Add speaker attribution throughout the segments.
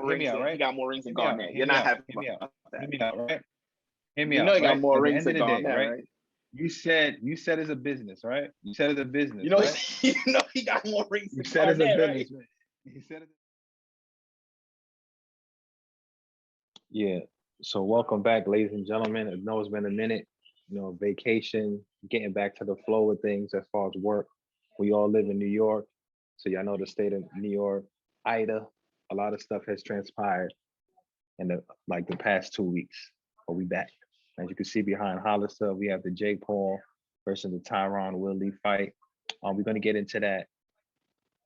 Speaker 1: rings.
Speaker 2: Right?
Speaker 1: He got more rings than Garnett. You're not happy about that.
Speaker 2: Hear me out, right? Hear me
Speaker 1: you
Speaker 2: out.
Speaker 1: know he got
Speaker 2: right?
Speaker 1: more
Speaker 2: At
Speaker 1: rings
Speaker 2: the
Speaker 1: than
Speaker 2: end of the day,
Speaker 1: Garnett,
Speaker 2: right? You said it's a business, right? You said it's a business.
Speaker 1: You know,
Speaker 2: right?
Speaker 1: you know he got more rings
Speaker 2: You
Speaker 1: than
Speaker 2: said it's a
Speaker 1: Garnett,
Speaker 2: business,
Speaker 1: right?
Speaker 2: right? You said it. Yeah. So welcome back, ladies and gentlemen. I know it's been a minute. You know, vacation, getting back to the flow of things as far as work. We all live in New York, so y'all know the state of New York. Ida, a lot of stuff has transpired in the past 2 weeks. But we back. As you can see behind Hollister, we have the Jake Paul versus the Tyron Woodley fight. We're going to get into that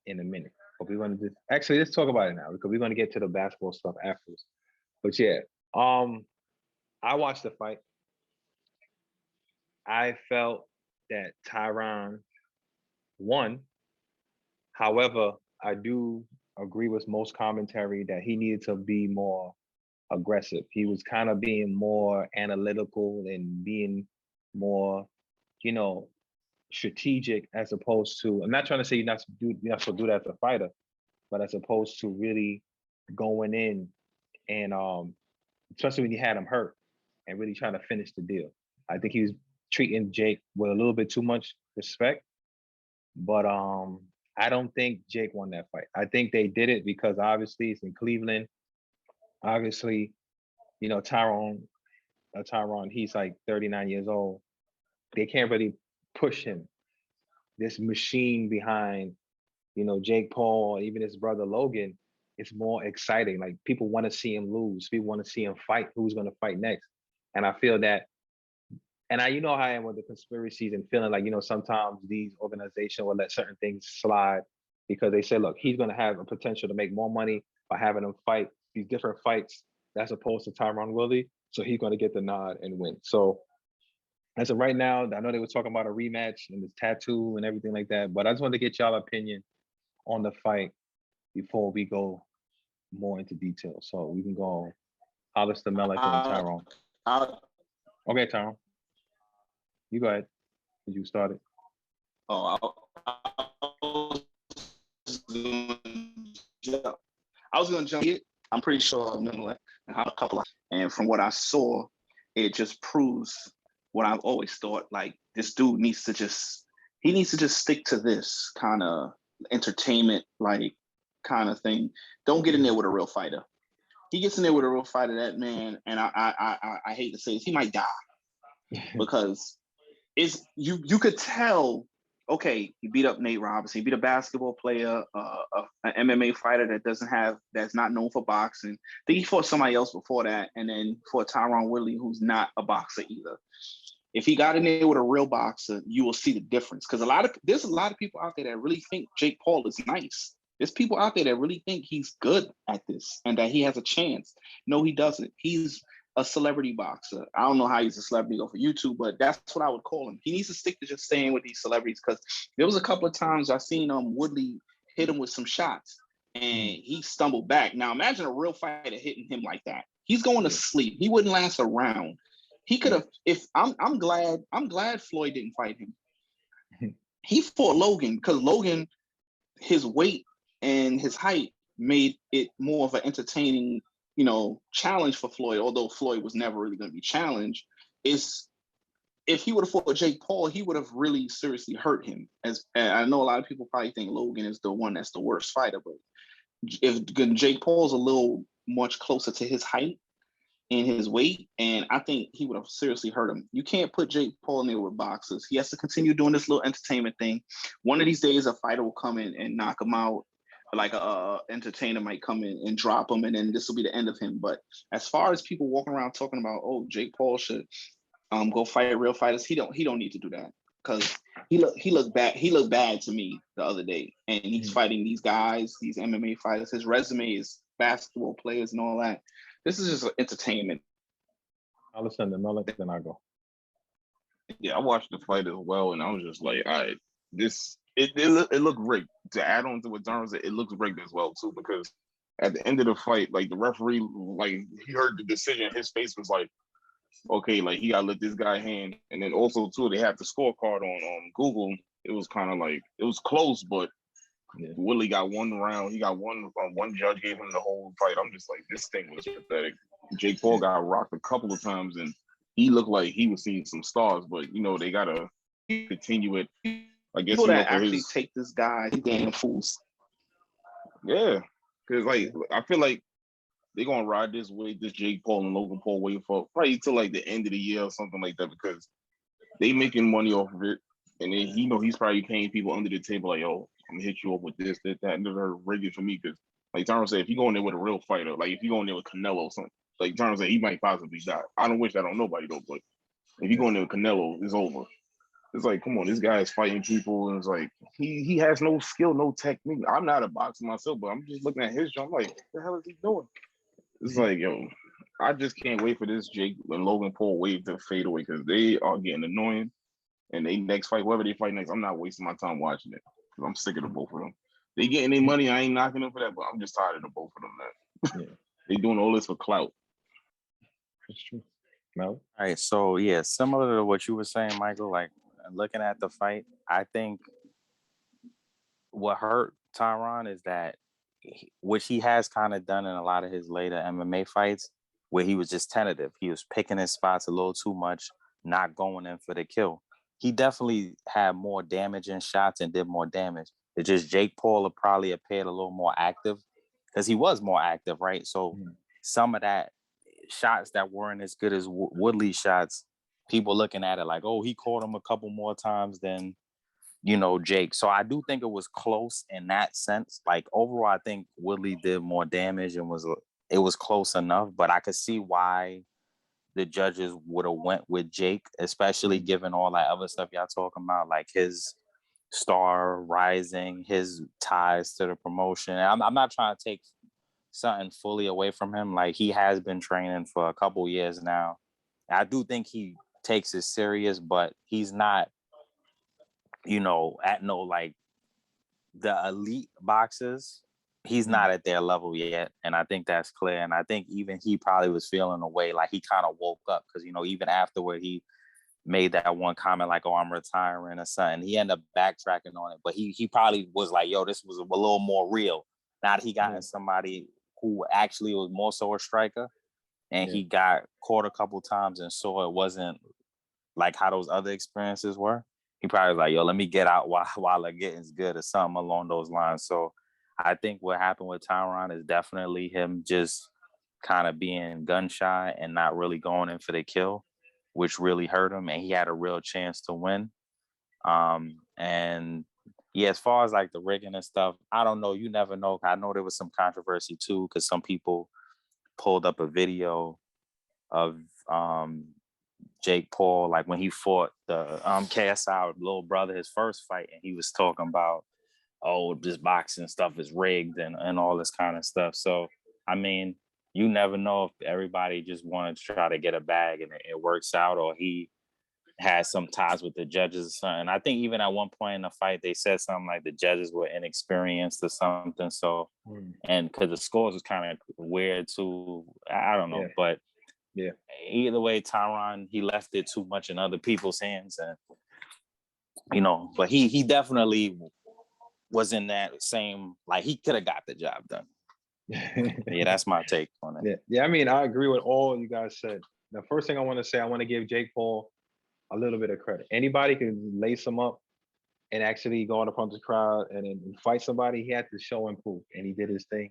Speaker 2: in a minute. But we're going to let's talk about it now because we're going to get to the basketball stuff afterwards. But yeah, I watched the fight. I felt that Tyron won. However, I do agree with most commentary that he needed to be more aggressive. He was kind of being more analytical and being more, strategic as opposed to, I'm not trying to say you're not supposed to do that as a fighter, but as opposed to really going in and especially when you had him hurt and really trying to finish the deal. I think he was treating Jake with a little bit too much respect, but I don't think Jake won that fight. I think they did it because obviously it's in Cleveland. Obviously, Tyron, he's like 39 years old. They can't really push him. This machine behind, Jake Paul, even his brother Logan, it's more exciting. Like people want to see him lose. People want to see him fight. Who's going to fight next? And I feel that, and how I am with the conspiracies and feeling like, sometimes these organizations will let certain things slide because they say, look, he's going to have a potential to make more money by having him fight these different fights as opposed to Tyron Woodley. So he's going to get the nod and win. So as of right now, I know they were talking about a rematch and this tattoo and everything like that, but I just wanted to get y'all opinion on the fight before we go more into detail. So we can go Hollister, Malik, and Tyron. Okay, Tyron. You go ahead. Did you start it?
Speaker 1: I was going to jump in. I'm pretty sure Noel had a couple of, and from what I saw, it just proves what I've always thought. Like this dude needs to just stick to this kind of entertainment, like kind of thing. Don't get in there with a real fighter. He gets in there with a real fighter, that man, and I hate to say this, he might die because it's you could tell. Okay, he beat up Nate Robinson. He beat a basketball player, an MMA fighter that's not known for boxing. I think he fought somebody else before that, and then fought Tyron Woodley, who's not a boxer either. If he got in there with a real boxer, you will see the difference. Because there's a lot of people out there that really think Jake Paul is nice. There's people out there that really think he's good at this and that he has a chance. No, he doesn't. He's a celebrity boxer. I don't know how he's a celebrity off of YouTube, but that's what I would call him. He needs to stick to just staying with these celebrities because there was a couple of times I seen Woodley hit him with some shots and he stumbled back. Now imagine a real fighter hitting him like that. He's going to sleep. He wouldn't last a round. He could have. If I'm glad Floyd didn't fight him. He fought Logan because Logan, his weight and his height made it more of an entertaining, challenge for Floyd, although Floyd was never really going to be challenged. If he would have fought Jake Paul, he would have really seriously hurt him. And I know a lot of people probably think Logan is the one that's the worst fighter, but if Jake Paul's a little much closer to his height and his weight, and I think he would have seriously hurt him. You can't put Jake Paul in there with boxers. He has to continue doing this little entertainment thing. One of these days, a fighter will come in and knock him out. Like a entertainer might come in and drop him, and then this will be the end of him. But as far as people walking around talking about, oh, Jake Paul should go fight real fighters, he don't need to do that because he looked bad to me the other day, and he's fighting these guys, these MMA fighters. His resume is basketball players and all that. This is just entertainment.
Speaker 2: I'll listen to Malik, then I go.
Speaker 3: Yeah, I watched the fight as well, and I was just like, all right, it looked rigged. To add on to what Darren said, it looks rigged as well too, because at the end of the fight, like the referee, like he heard the decision, his face was like, okay, like he gotta let this guy hand. And then also too, they have the scorecard on Google. It was kind of like it was close, but
Speaker 2: Yeah.
Speaker 3: Woodley got 1 round. He got one judge gave him the whole fight. I'm just like, this thing was pathetic. Jake Paul got rocked a couple of times, and he looked like he was seeing some stars. But they gotta continue it. I guess
Speaker 1: People that
Speaker 3: for
Speaker 1: actually
Speaker 3: his
Speaker 1: take this guy, he damn fools.
Speaker 3: because I feel like they're gonna ride this Jake Paul and Logan Paul wave for probably till like the end of the year or something like that because they making money off of it, and then he's probably paying people under the table like, yo, I'm gonna hit you up with this, that, and they're rigging for me because like Tyron said, if you go in there with a real fighter, like if you go in there with Canelo or something, like Tyron said, he might possibly die. I don't wish that on nobody though, but if you go in there with Canelo, it's over. It's like, come on, this guy is fighting people, and it's like he has no skill, no technique. I'm not a boxer myself, but I'm just looking at his job. I'm like, what the hell is he doing? It's like, yo, I just can't wait for this Jake and Logan Paul wave to fade away because they are getting annoying. And they next fight, whoever they fight next, I'm not wasting my time watching it because I'm sick of the both of them. They getting their money, I ain't knocking them for that, but I'm just tired of the both of them. Man.
Speaker 2: Yeah.
Speaker 3: They doing all this for clout.
Speaker 2: That's true. No.
Speaker 4: All right, so yeah, similar to what you were saying, Michael, like looking at the fight, I think what hurt Tyron is that which he has kind of done in a lot of his later MMA fights, where he was just tentative. He was picking his spots a little too much, not going in for the kill. He definitely had more damage in shots and did more damage. It's just Jake Paul probably appeared a little more active because he was more active, right? So some of that shots that weren't as good as Woodley shots, people looking at it like, oh, he caught him a couple more times than Jake. So I do think it was close in that sense. Like overall, I think Woodley did more damage and it was close enough, but I could see why the judges would have went with Jake, especially given all that other stuff y'all talking about, like his star rising, his ties to the promotion. And I'm not trying to take something fully away from him. Like he has been training for a couple years now. I do think he takes it serious, but he's not, at no like the elite boxers. He's not at their level yet, and I think that's clear. And I think even he probably was feeling a way like he kind of woke up because even afterward he made that one comment like, "Oh, I'm retiring" or something. He ended up backtracking on it, but he probably was like, "Yo, this was a little more real." Now that he got in somebody who actually was more so a striker, and he got caught a couple times and saw it wasn't like how those other experiences were. He probably was like, yo, let me get out while the getting's good or something along those lines. So I think what happened with Tyron is definitely him just kind of being gun shy and not really going in for the kill, which really hurt him. And he had a real chance to win. And yeah, as far as like the rigging and stuff, I don't know. You never know. I know there was some controversy too, because some people pulled up a video of Jake Paul, like when he fought the KSI little brother, his first fight, and he was talking about, oh, this boxing stuff is rigged and all this kind of stuff. So, I mean, you never know if everybody just wanted to try to get a bag and it works out, or he has some ties with the judges or something. I think even at one point in the fight, they said something like the judges were inexperienced or something. So, and because the scores was kind of weird too, I don't know, but
Speaker 2: yeah.
Speaker 4: Either way, Tyron, he left it too much in other people's hands, and but he definitely was in that same, like he could have got the job done. Yeah, that's my take on it.
Speaker 2: Yeah. I mean, I agree with all you guys said. The first thing I want to say, I want to give Jake Paul a little bit of credit. Anybody can lace him up and actually go in front of the crowd and fight somebody. He had to show and prove, and he did his thing.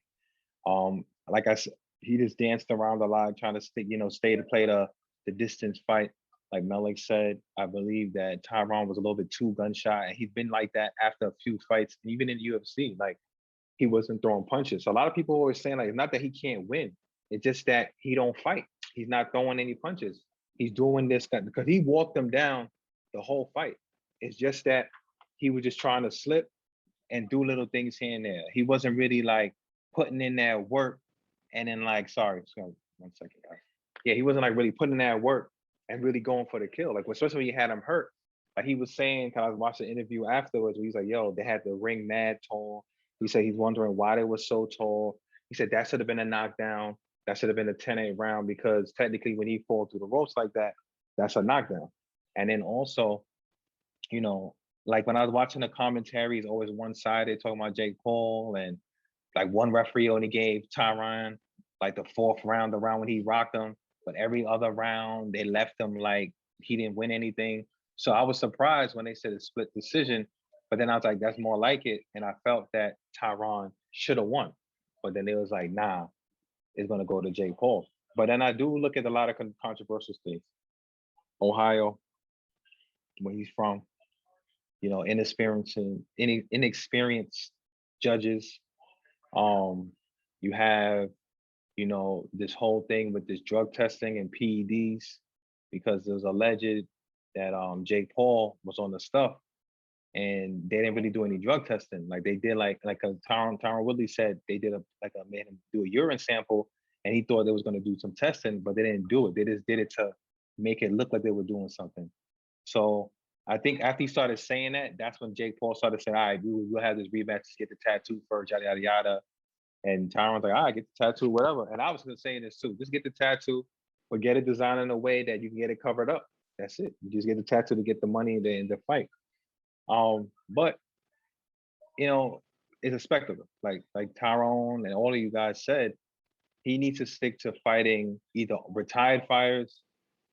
Speaker 2: Like I said, he just danced around a lot, trying to stay to play the distance fight. Like Melik said, I believe that Tyron was a little bit too gun shy, and he's been like that after a few fights, even in the UFC. Like he wasn't throwing punches. So a lot of people always saying like, it's not that he can't win, it's just that he don't fight. He's not throwing any punches. He's doing this because he walked them down the whole fight. It's just that he was just trying to slip and do little things here and there. He wasn't really like putting in that work. And then one second, guys. Yeah, he wasn't like really putting in that work and really going for the kill. Like especially when you had him hurt. Like he was saying, cause I was watching the interview afterwards where he's like, yo, they had the ring mad tall. He said he's wondering why they were so tall. He said that should have been a knockdown. That should have been a 10-8 round because technically when he falls through the ropes like that, that's a knockdown. And then also, like when I was watching the commentary, it's always one sided talking about Jake Paul, and like one referee only gave Tyron like the fourth round, the round when he rocked him, but every other round they left him like he didn't win anything. So I was surprised when they said a split decision, but then I was like, that's more like it. And I felt that Tyron should have won. But then it was like, nah, it's gonna go to Jake Paul. But then I do look at a lot of controversial states. Ohio, where he's from, inexperienced judges. You have, this whole thing with this drug testing and PEDs, because there's alleged that Jake Paul was on the stuff and they didn't really do any drug testing. Like they did Tyron Woodley said they did made him do a urine sample, and he thought they was gonna do some testing, but they didn't do it. They just did it to make it look like they were doing something. So I think after he started saying that, that's when Jake Paul started saying, all right, we'll have this rematch, just get the tattoo first, yada, yada, yada. And Tyron's like, all right, get the tattoo, whatever. And I was saying this too, just get the tattoo or get it designed in a way that you can get it covered up. That's it. You just get the tattoo to get the money in the fight. But it's a spectacle. Like Tyron and all of you guys said, he needs to stick to fighting either retired fighters,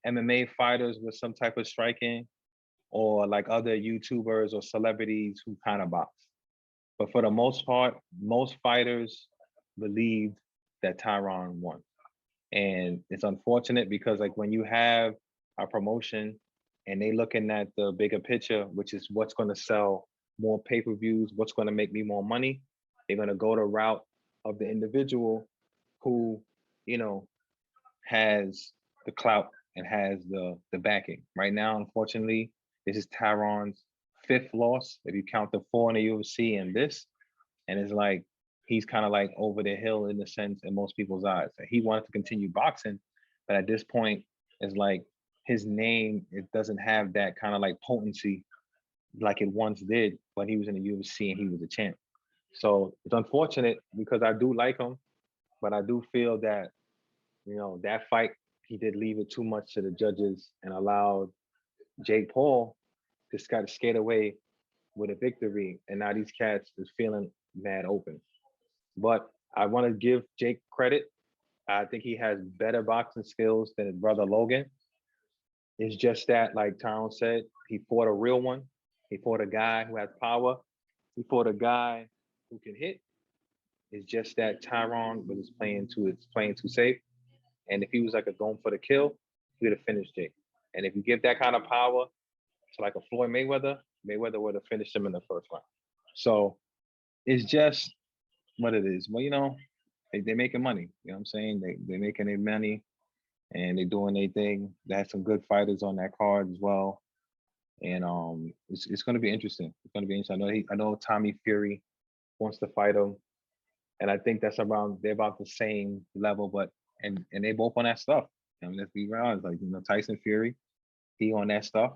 Speaker 2: MMA fighters with some type of striking, or like other YouTubers or celebrities who kind of box. But for the most part, most fighters believed that Tyron won. And it's unfortunate because like when you have a promotion and they looking at the bigger picture, which is what's going to sell more pay-per-views, what's going to make me more money, they're going to go the route of the individual who, has the clout and has the backing. Right now, unfortunately, this is Tyron's fifth loss, if you count the 4 in the UFC and this. And it's like, he's kind of like over the hill in the sense in most people's eyes. He wanted to continue boxing, but at this point, it's like his name, it doesn't have that kind of like potency like it once did when he was in the UFC and he was a champ. So it's unfortunate because I do like him, but I do feel that, that fight, he did leave it too much to the judges and allowed Jake Paul just got to skate away with a victory. And now these cats is feeling mad open. But I want to give Jake credit. I think he has better boxing skills than his brother Logan. It's just that, like Tyron said, he fought a real one. He fought a guy who has power. He fought a guy who can hit. It's just that Tyron was playing too safe. And if he was like a going for the kill, he would have finished Jake. And if you give that kind of power to like a Floyd Mayweather, Mayweather would have finished him in the first round. So it's just what it is. Well, they're making money. You know what I'm saying? They're making their money and they're doing their thing. They had some good fighters on that card as well. And it's going to be interesting. It's going to be interesting. I know Tommy Fury wants to fight him. And I think they're about the same level, but and they both on that stuff. Let's be honest, like Tyson Fury, he on that stuff.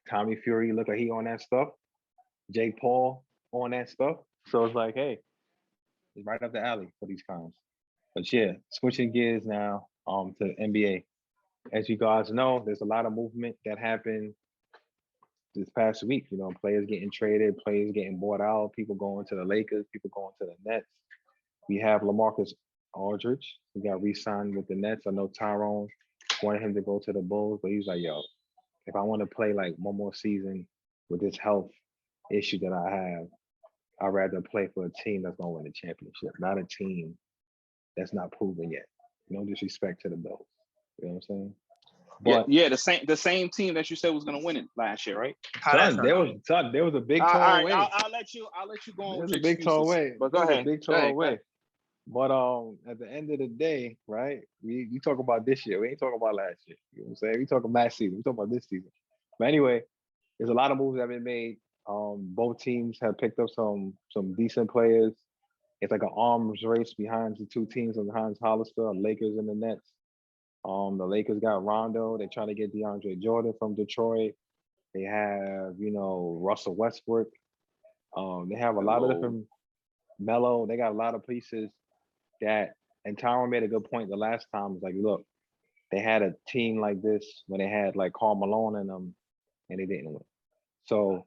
Speaker 2: Tommy Fury look like he on that stuff. Jake Paul on that stuff. So it's like, hey, it's right up the alley for these clowns. But yeah, switching gears now to the NBA. As you guys know, there's a lot of movement that happened this past week. Players getting traded, players getting bought out, people going to the Lakers, people going to the Nets. We have LaMarcus Aldridge, who got re-signed with the Nets. I know Tyron wanted him to go to the Bulls, but he was like, yo, if I want to play like one more season with this health issue that I have, I'd rather play for a team that's going to win the championship, not a team that's not proven yet. No disrespect to the Bulls. You know what I'm saying?
Speaker 1: But yeah, the same team that you said was going to win it last year, right?
Speaker 2: There was a big tall way.
Speaker 1: I'll let you go on with your
Speaker 2: big tall way.
Speaker 3: But go ahead.
Speaker 2: Big tall way. But at the end of the day, right? We talk about this year. We ain't talking about last year. You know what I'm saying? We talking last season. We talking about this season. But anyway, there's a lot of moves that have been made. Both teams have picked up some decent players. It's like an arms race behind the two teams behind Hollister, Lakers and the Nets. The Lakers got Rondo. They're trying to get DeAndre Jordan from Detroit. They have, Russell Westbrook. They have a lot of different Melo. They got a lot of pieces that, and Tyron made a good point the last time. It's like, look, they had a team like this when they had like Karl Malone in them and they didn't win. So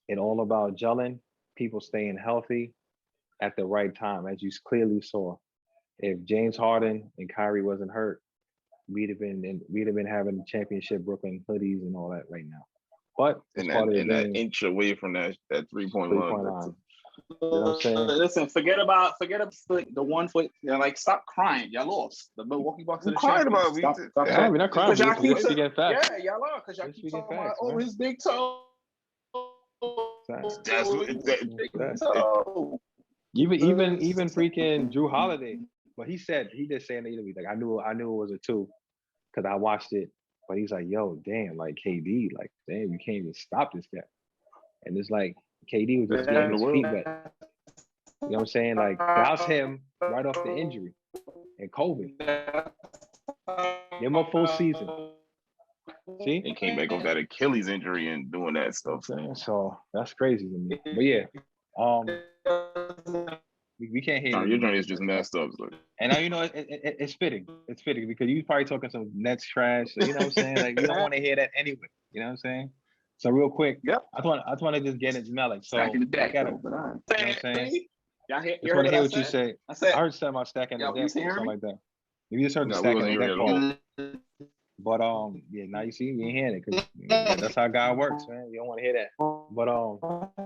Speaker 2: It's all about gelling, people staying healthy at the right time, as you clearly saw. If James Harden and Kyrie wasn't hurt, we'd have been having championship Brooklyn hoodies and all that right now. But it's
Speaker 3: And
Speaker 2: part
Speaker 3: that
Speaker 2: of the
Speaker 3: and that
Speaker 2: game,
Speaker 3: inch away from that 3-point line.
Speaker 2: 3-point line. You know what I'm saying?
Speaker 1: Listen, forget about the 1 foot. You know, like stop crying. Y'all lost. The Milwaukee Bucks are
Speaker 3: I'm
Speaker 1: the
Speaker 3: crying
Speaker 1: champions.
Speaker 3: about it.
Speaker 1: Stop
Speaker 2: No,
Speaker 1: crying.
Speaker 2: we're not crying.
Speaker 1: Because y'all
Speaker 2: We're
Speaker 1: keep
Speaker 2: speaking facts.
Speaker 1: yeah, y'all are because y'all
Speaker 2: We're
Speaker 1: keep
Speaker 2: speaking
Speaker 1: talking
Speaker 2: facts,
Speaker 1: about
Speaker 2: man.
Speaker 1: his big toe.
Speaker 2: Facts.
Speaker 3: That's what
Speaker 1: Big
Speaker 2: Facts.
Speaker 1: toe.
Speaker 2: Even freaking Drew Holiday, but he did say in the interview, like I knew it was a 2 because I watched it, but he's like, yo, damn, like KD, like damn, you can't even stop this guy. And it's like KD was just
Speaker 3: what
Speaker 2: getting
Speaker 3: in the
Speaker 2: his
Speaker 3: world.
Speaker 2: feet wet. You know what I'm saying? Like that's him right off the injury and COVID. Give him a full season. See?
Speaker 3: And came back off that Achilles injury and doing that stuff.
Speaker 2: So that's crazy to me. But yeah, we can't hear
Speaker 3: Your
Speaker 2: you.
Speaker 3: journey is just messed up. So.
Speaker 2: And now it's fitting. It's fitting because you probably talking some Nets trash. So you know what I'm saying? Like you don't want to hear that anyway. You know what I'm saying? So real quick,
Speaker 1: Yep.
Speaker 2: I just want to just get into Malik. So
Speaker 1: Back in the deck.
Speaker 2: you know
Speaker 1: Though, but
Speaker 2: what I'm saying?
Speaker 1: Y'all hear,
Speaker 2: Just want to hear what you
Speaker 1: said?
Speaker 2: say.
Speaker 1: I said,
Speaker 2: I heard something about stacking the
Speaker 1: Yo,
Speaker 2: deck
Speaker 1: you
Speaker 2: or
Speaker 1: hearing
Speaker 2: something
Speaker 1: me?
Speaker 2: like that. You just heard the
Speaker 3: No, we
Speaker 2: stacking
Speaker 3: wasn't
Speaker 2: the
Speaker 3: hearing
Speaker 2: deck
Speaker 3: it at
Speaker 2: part.
Speaker 3: all.
Speaker 2: But yeah, now you see, you ain't hearing it because that's how God works, man. You don't want to hear that. But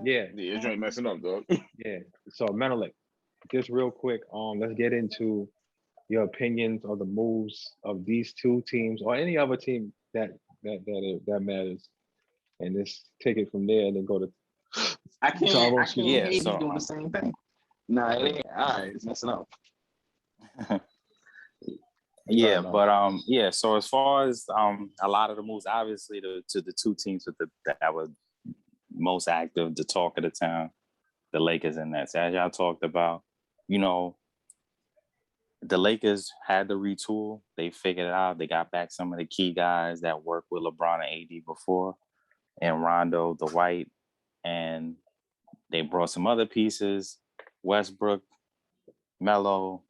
Speaker 2: yeah,
Speaker 3: Yeah, your joint messing up, dog.
Speaker 2: yeah. So Menelik, just real quick, let's get into your opinions of the moves of these two teams or any other team that matters, and just take it from there and then go to.
Speaker 1: I can't
Speaker 4: Yeah,
Speaker 1: hate
Speaker 4: so,
Speaker 1: you doing the same thing. Nah, it ain't. All right, it's messing up.
Speaker 4: Yeah,
Speaker 2: Right,
Speaker 4: but yeah. So as far as a lot of the moves, obviously to the two teams that were most active, the talk of the town, the Lakers and Nets. As y'all talked about, you know, the Lakers had to retool. They figured it out. They got back some of the key guys that worked with LeBron and AD before, and Rondo, the White, and they brought some other pieces: Westbrook, Melo,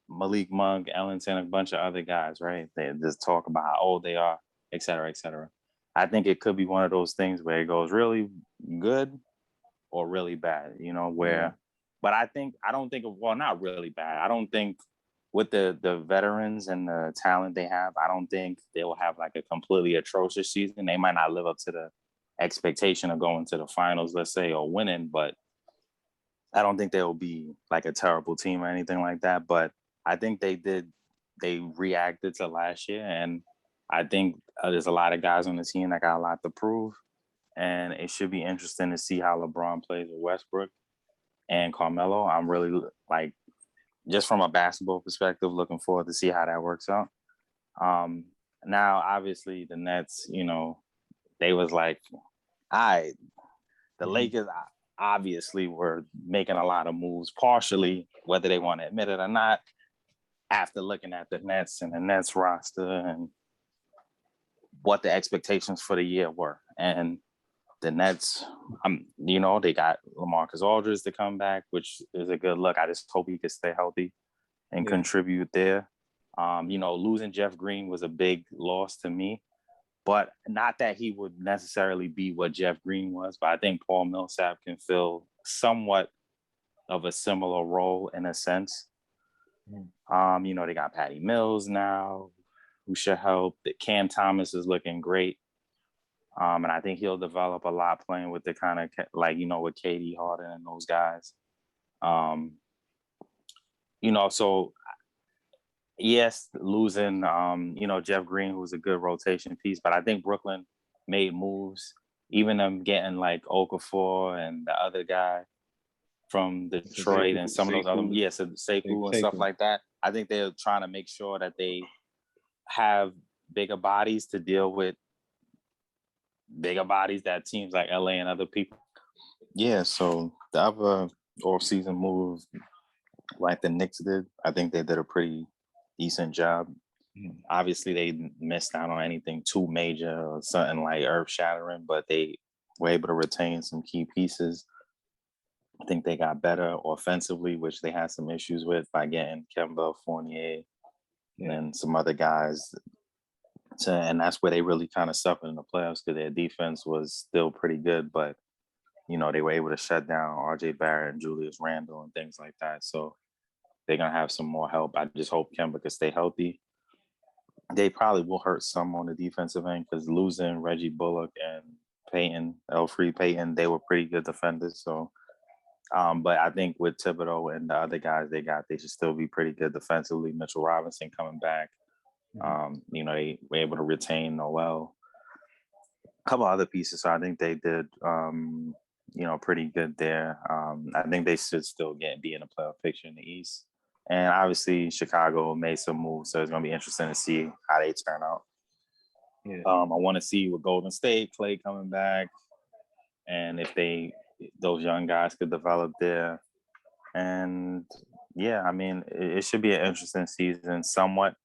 Speaker 4: Malik Monk, Ellington, a bunch of other guys, right? They just talk about how old they are, et cetera, et cetera. I think it could be one of those things where it goes really good or really bad, you know, where, but I don't think, well, not really bad. I don't think with the veterans and the talent they have, I don't think they will have like a completely atrocious season. They might not live up to the expectation of going to the finals, let's say, or winning, but I don't think they'll be like a terrible team or anything like that. But I think they reacted to last year. And I think there's a lot of guys on the team that got a lot to prove. And it should be interesting to see how LeBron plays with Westbrook and Carmelo. I'm really like, just from a basketball perspective, looking forward to see how that works out. Now, obviously, the Nets, you know, they was like, the Lakers obviously were making a lot of moves, partially, whether they want to admit it or not, after looking at the Nets and the Nets roster and what the expectations for the year were. And the Nets, you know, they got LaMarcus Aldridge to come back, which is a good look. I just hope he could stay healthy and contribute there. You know, losing Jeff Green was a big loss to me, but not that he would necessarily be what Jeff Green was, but I think Paul Millsap can fill somewhat of a similar role in a sense. You know, they got Patty Mills now, who should help. Cam Thomas is looking great. And I think he'll develop a lot playing with the kind of, like, you know, with KD, Harden and those guys. You know, so yes, losing, you know, Jeff Green, who's a good rotation piece, but I think Brooklyn made moves, even them getting like Okafor and the other guy from Detroit and some of those other, Sekou and stuff like that. I think they're trying to make sure that they have bigger bodies to deal with bigger bodies that teams like LA and other people. Yeah, so the other off-season move, like the Knicks did, I think they did a pretty decent job. Obviously, they missed out on anything too major or something like earth-shattering, but they were able to retain some key pieces. I think they got better offensively, which they had some issues with by getting Kemba, Fournier, and some other guys. And that's where they really kind of suffered in the playoffs because their defense was still pretty good, but they were able to shut down RJ Barrett and Julius Randle and things like that. So they're gonna have some more help. I just hope Kemba can stay healthy. They probably will hurt some on the defensive end because losing Reggie Bullock and Elfrey Payton, they were pretty good defenders. So, but I think with Thibodeau and the other guys they should still be pretty good defensively. Mitchell Robinson coming back. They were able to retain Noel. A couple other pieces. So I think they did, pretty good there. I think they should still be in a playoff picture in the East. And obviously Chicago made some moves, so it's going to be interesting to see how they turn out.
Speaker 2: Yeah.
Speaker 4: I want to see with Golden State, Clay coming back, and if those young guys could develop there. And yeah, I mean, it should be an interesting season somewhat.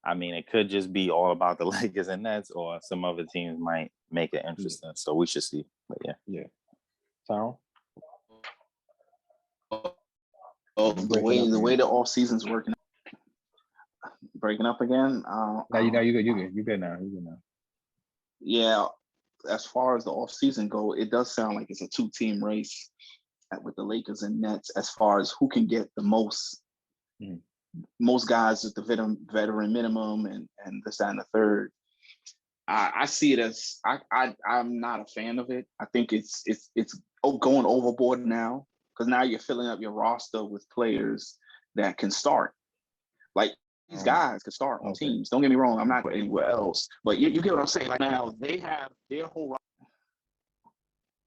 Speaker 4: I mean, it could just be all about the Lakers and Nets, or some other teams might make it interesting. So we should see. But yeah.
Speaker 2: Yeah. Tyron?
Speaker 1: Oh, the way the off season's working, breaking up again.
Speaker 2: No, you good. You good now.
Speaker 1: Yeah, as far as the off season go, it does sound like it's a 2-team race with the Lakers and Nets as far as who can get the most guys at the veteran minimum and this, that, and the third. I see it as I'm not a fan of it. I think it's going overboard now, because now you're filling up your roster with players that can start. Like, these guys can start on teams. Don't get me wrong, I'm not anywhere else, but you get what I'm saying. Like, now they have their whole roster.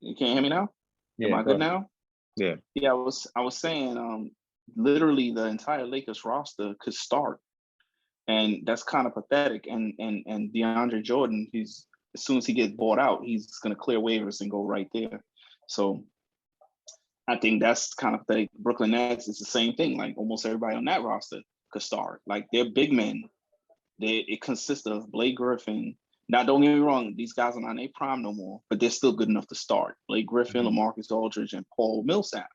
Speaker 1: You can't hear me now?
Speaker 2: Yeah,
Speaker 1: am I good now?
Speaker 2: Yeah.
Speaker 1: I was saying literally the entire Lakers roster could start. And that's kind of pathetic. And DeAndre Jordan, as soon as he gets bought out, he's going to clear waivers and go right there. So I think that's kind of pathetic. Brooklyn Nets is the same thing. Like, almost everybody on that roster could start. Like, they're big men. It consists of Blake Griffin. Now, don't get me wrong, these guys are not in their prime no more, but they're still good enough to start. Blake Griffin, LaMarcus Aldridge, and Paul Millsap.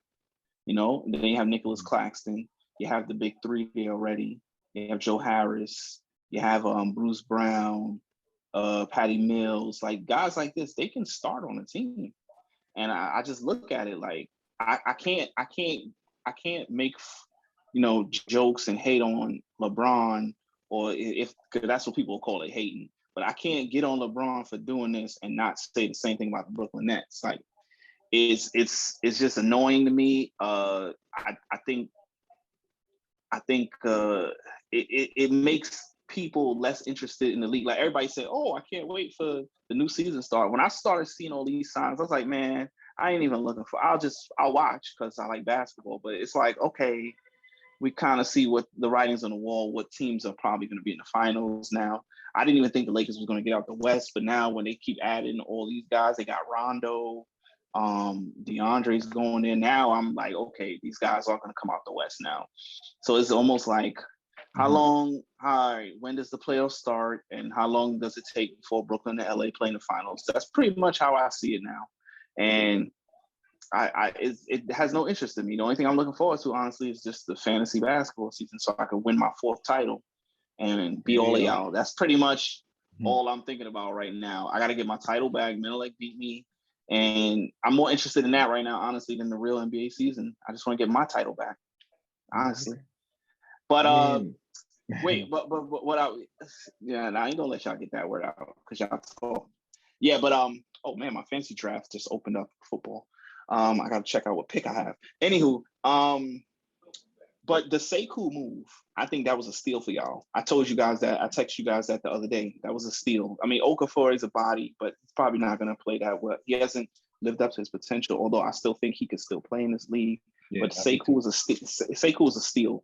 Speaker 1: And then you have Nicholas Claxton. You have the big three there already. You have Joe Harris. You have Bruce Brown, Patty Mills. Like, guys like this, they can start on a team. And I just look at it like I can't make jokes and hate on LeBron, or if that's what people call it, hating. But I can't get on LeBron for doing this and not say the same thing about the Brooklyn Nets. Like, it's just annoying to me. I think it makes people less interested in the league. Like, everybody said, "Oh, I can't wait for the new season start." When I started seeing all these signs, I was like, "Man, I ain't even looking for. I'll watch because I like basketball." But it's like, okay, we kind of see what the writings on the wall, what teams are probably going to be in the finals now. I didn't even think the Lakers was going to get out the West, but now when they keep adding all these guys, they got Rondo, DeAndre's going in now. I'm like, okay, these guys are going to come out the West now. So it's almost like, when does the playoffs start, and how long does it take before Brooklyn and LA play in the finals? That's pretty much how I see it now. And it has no interest in me. The only thing I'm looking forward to, honestly, is just the fantasy basketball season, so I can win my 4th title and be all out. That's pretty much all I'm thinking about right now. I got to get my title back. Menelik beat me, and I'm more interested in that right now, honestly, than the real NBA season. I just want to get my title back, honestly. But wait, but what I I ain't gonna let y'all get that word out because y'all talk. Yeah, but oh man, my fantasy draft just opened up football. I gotta check out what pick I have. Anywho, but the Sekou move, I think that was a steal for y'all. I told you guys that. I texted you guys that the other day. That was a steal. I mean, Okafor is a body, but he's probably not gonna play that well. He hasn't lived up to his potential, although I still think he could still play in this league. Yeah, but Sekou was a steal.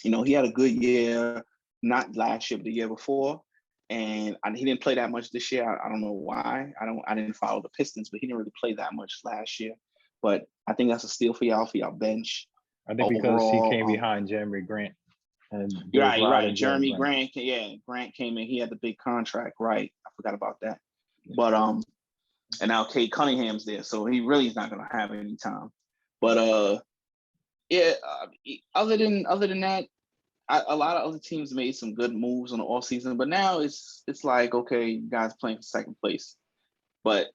Speaker 1: He had a good year, not last year, but the year before. And he didn't play that much this year. I don't know why. I didn't follow the Pistons, but he didn't really play that much last year. But I think that's a steal for y'all bench.
Speaker 2: I think because he came behind Jeremy Grant. And
Speaker 1: you're right. Jeremy Grant. Grant came in. He had the big contract. Right. I forgot about that. Yeah. But and now Kate Cunningham's there, so he really is not going to have any time. But other than that, a lot of other teams made some good moves on the off season, but now it's like, okay, you guys playing for second place. But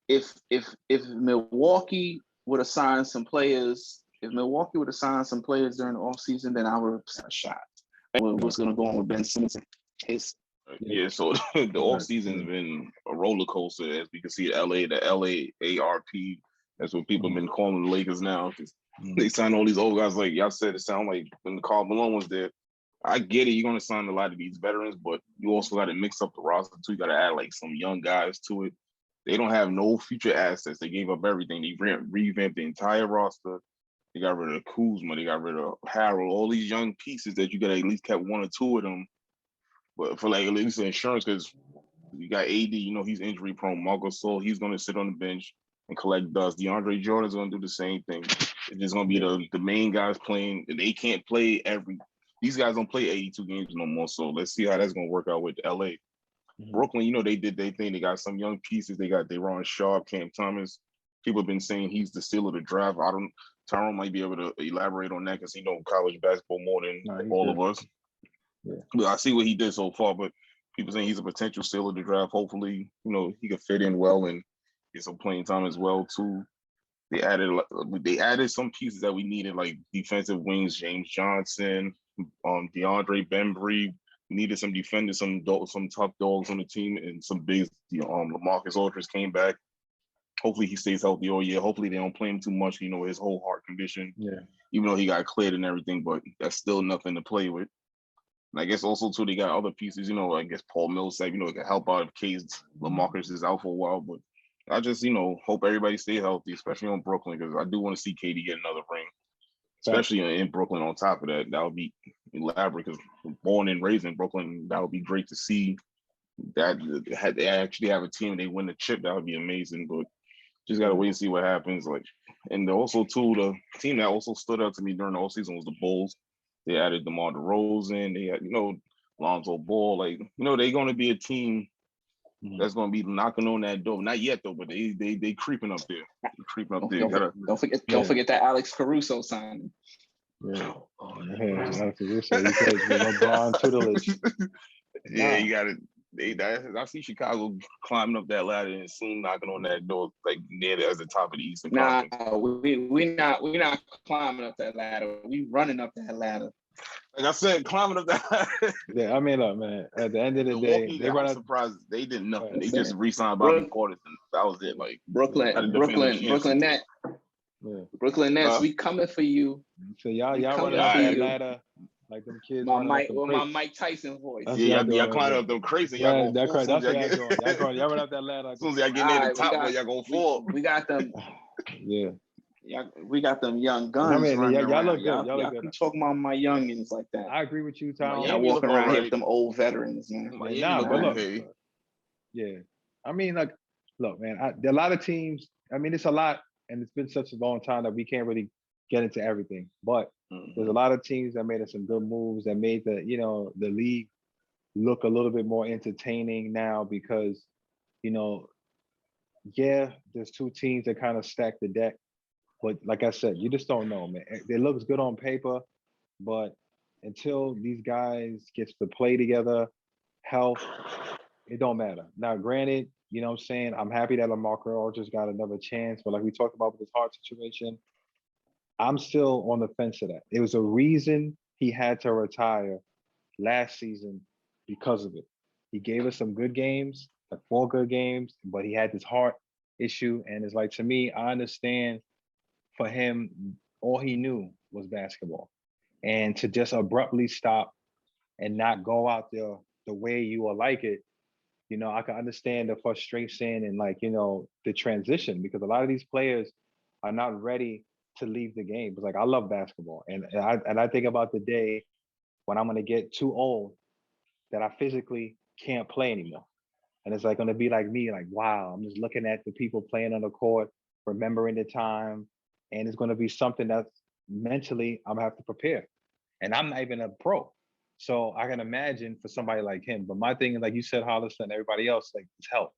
Speaker 1: if Milwaukee would have signed some players, during the offseason, then I would have had a shot. What's going to go on with Ben Simmons?
Speaker 3: Yeah, so the off season's been a roller coaster, as we can see. The LA ARP. That's what people have been calling the Lakers now, because they signed all these old guys. Like y'all said, it sounded like when Karl Malone was there. I get it. You're going to sign a lot of these veterans, but you also got to mix up the roster too. You got to add like some young guys to it. They don't have no future assets. They gave up everything. They revamped the entire roster. They got rid of Kuzma. They got rid of Harold. All these young pieces that you got to at least kept one or two of them. But for like at least insurance, because you got AD, he's injury prone. Marc Gasol, he's going to sit on the bench and collect dust. DeAndre Jordan's going to do the same thing. It's just going to be the main guys playing. They can't play these guys don't play 82 games no more. So let's see how that's going to work out with LA. Brooklyn, they did their thing. They got some young pieces. They got De'Ron Sharp, Cam Thomas. People have been saying he's the steal of the draft. Tyron might be able to elaborate on that because he knows college basketball more than all of us. Yeah. But I see what he did so far, but people saying he's a potential steal of the draft. Hopefully, he can fit in well and get some playing time as well too. They added some pieces that we needed, like defensive wings, James Johnson, DeAndre Bembry. Needed some defenders, some tough dogs on the team, and some bigs. LaMarcus Aldridge came back. Hopefully he stays healthy all year. Hopefully they don't play him too much. His whole heart condition. Yeah. Even though he got cleared and everything, but that's still nothing to play with. And I guess also too they got other pieces. I guess Paul Millsap. It can help out in case LaMarcus is out for a while. But I just hope everybody stay healthy, especially on Brooklyn, because I do want to see KD get another ring. Especially in Brooklyn. On top of that, that would be elaborate because born and raised in Brooklyn, that would be great to see. That they actually have a team, they win the chip, that would be amazing. But just gotta wait and see what happens. And also too, the team that also stood out to me during the whole season was the Bulls. They added DeMar DeRozan. They had Lonzo Ball. They're going to be a team that's going to be knocking on that door. Not yet though, but they creeping up there.
Speaker 1: Don't forget that Alex Caruso signing.
Speaker 2: Yeah. Alex Caruso. You said LeBron tutelage.
Speaker 3: Yeah, you got it. I see Chicago climbing up that ladder and soon knocking on that door, like near as the top of the Eastern Conference.
Speaker 1: We're not climbing up that ladder. We running up that ladder.
Speaker 3: Like I said, climbing up that.
Speaker 2: Yeah, I mean, look, man. At the end of the day, they were
Speaker 3: surprised. They did nothing. They just re-signed Bobby Portis, and that was it. Like Brooklyn Nets.
Speaker 2: Yeah.
Speaker 1: Brooklyn Nets, we coming for you.
Speaker 2: So y'all running up that ladder like them kids.
Speaker 1: My Mike Tyson voice.
Speaker 3: Y'all climbing up them crazy. Y'all
Speaker 2: that's right. That's what y'all doing. Y'all run up that ladder.
Speaker 3: As soon as y'all get near the top, y'all gonna fall.
Speaker 1: We got them.
Speaker 2: Yeah.
Speaker 1: We got them young guns.
Speaker 2: I mean, y'all look good.
Speaker 1: Y'all look good. Talking about my youngins like that.
Speaker 2: I agree with you, Tom.
Speaker 1: Y'all walking around here with them old veterans, man.
Speaker 2: But look. Yeah. I mean, look, man. There are a lot of teams. I mean, it's a lot, and it's been such a long time that we can't really get into everything. But there's a lot of teams that made some good moves that made the league look a little bit more entertaining now because, there's two teams that kind of stack the deck. But like I said, you just don't know, man. It looks good on paper, but until these guys get to play together, health, it don't matter. Now, granted, I'm happy that LaMarcus Aldridge got another chance, but like we talked about with this heart situation, I'm still on the fence of that. It was a reason he had to retire last season because of it. He gave us some good games, like 4 good games, but he had this heart issue. And it's like, to me, I understand for him, all he knew was basketball. And to just abruptly stop and not go out there the way you will like it, I can understand the frustration and the transition, because a lot of these players are not ready to leave the game. It's like, I love basketball. And I think about the day when I'm going to get too old that I physically can't play anymore. And it's like going to be like me, like, wow, I'm just looking at the people playing on the court, remembering the time. And it's going to be something that's mentally I'm going to have to prepare. And I'm not even a pro. So I can imagine for somebody like him. But my thing is, like you said, Hollis and everybody else, like, it's health.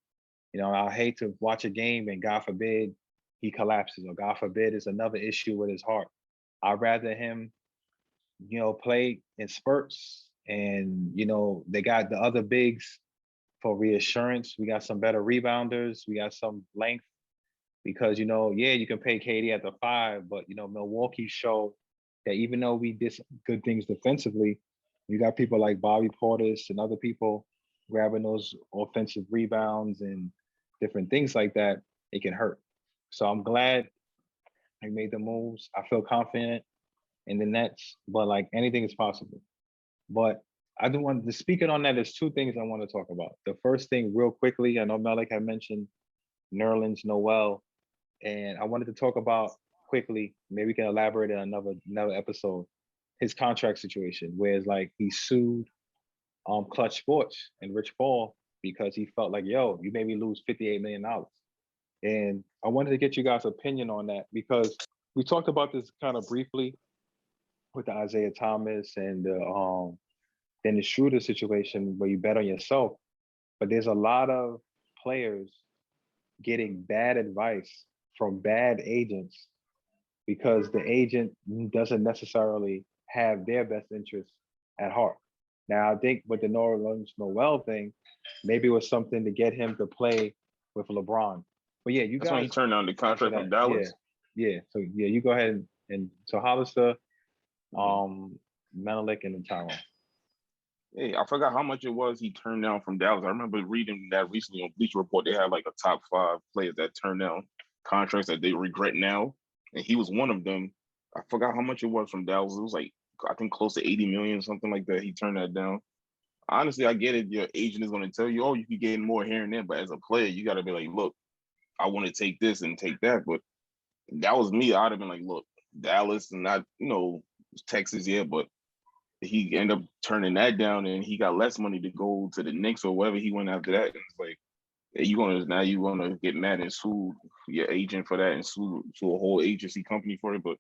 Speaker 2: I hate to watch a game and God forbid he collapses, or God forbid it's another issue with his heart. I'd rather him, play in spurts. And, they got the other bigs for reassurance. We got some better rebounders. We got some length because yeah, you can pay KD at the 5, but Milwaukee showed that even though we did some good things defensively, you got people like Bobby Portis and other people grabbing those offensive rebounds and different things like that. It can hurt. So I'm glad I made the moves. I feel confident in the Nets, but like anything is possible. But I do want to speaking on that. There's two things I want to talk about. The first thing, real quickly, I know Malik had mentioned Nerlens Noel, and I wanted to talk about quickly. Maybe we can elaborate in another episode. His contract situation, where it's like he sued Klutch Sports and Rich Paul because he felt like, yo, you made me lose $58 million. And I wanted to get you guys' opinion on that because we talked about this kind of briefly with the Isaiah Thomas and the Dennis Schroeder situation where you bet on yourself. But there's a lot of players getting bad advice from bad agents because the agent doesn't necessarily have their best interests at heart. Now, I think with the Noel thing, maybe it was something to get him to play with LeBron. But yeah, you
Speaker 3: That's why he
Speaker 2: guys
Speaker 3: turned down the contract from Dallas.
Speaker 2: Yeah. So yeah, you go ahead and so Hollister, Menelik, and then Tyron.
Speaker 3: Hey, I forgot how much it was he turned down from Dallas. I remember reading that recently on Bleacher Report. They had like a top 5 players that turned down contracts that they regret now, and he was one of them. I forgot how much it was from Dallas. It was like I think close to 80 million, something like that. He turned that down. Honestly, I get it. Your agent is going to tell you, oh, you can get more here and there, but as a player, you got to be like, look, I want to take this and take that. But that was me. I'd have been like, look, Dallas and not, Texas, yeah, but he ended up turning that down and he got less money to go to the Knicks or wherever he went after that. And it's like, hey, you wanna get mad and sue your agent for that and sue a whole agency company for it. But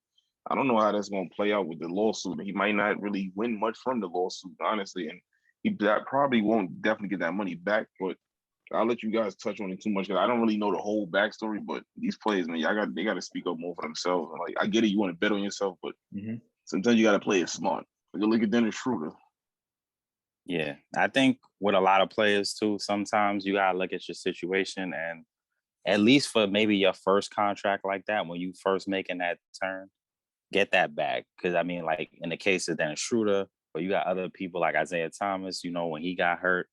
Speaker 3: I don't know how that's gonna play out with the lawsuit. He might not really win much from the lawsuit, honestly, and he probably won't definitely get that money back. But I'll let you guys touch on it too much because I don't really know the whole backstory. But these players, man, they got to speak up more for themselves. Like I get it, you want to bet on yourself, but sometimes you got to play it smart. Look at Dennis Schroeder.
Speaker 4: Yeah, I think with a lot of players too, sometimes you gotta look at your situation and at least for maybe your first contract like that, when you first making that turn, get that back. Because I mean, like in the case of Dennis Schroeder, but you got other people like Isaiah Thomas, when he got hurt,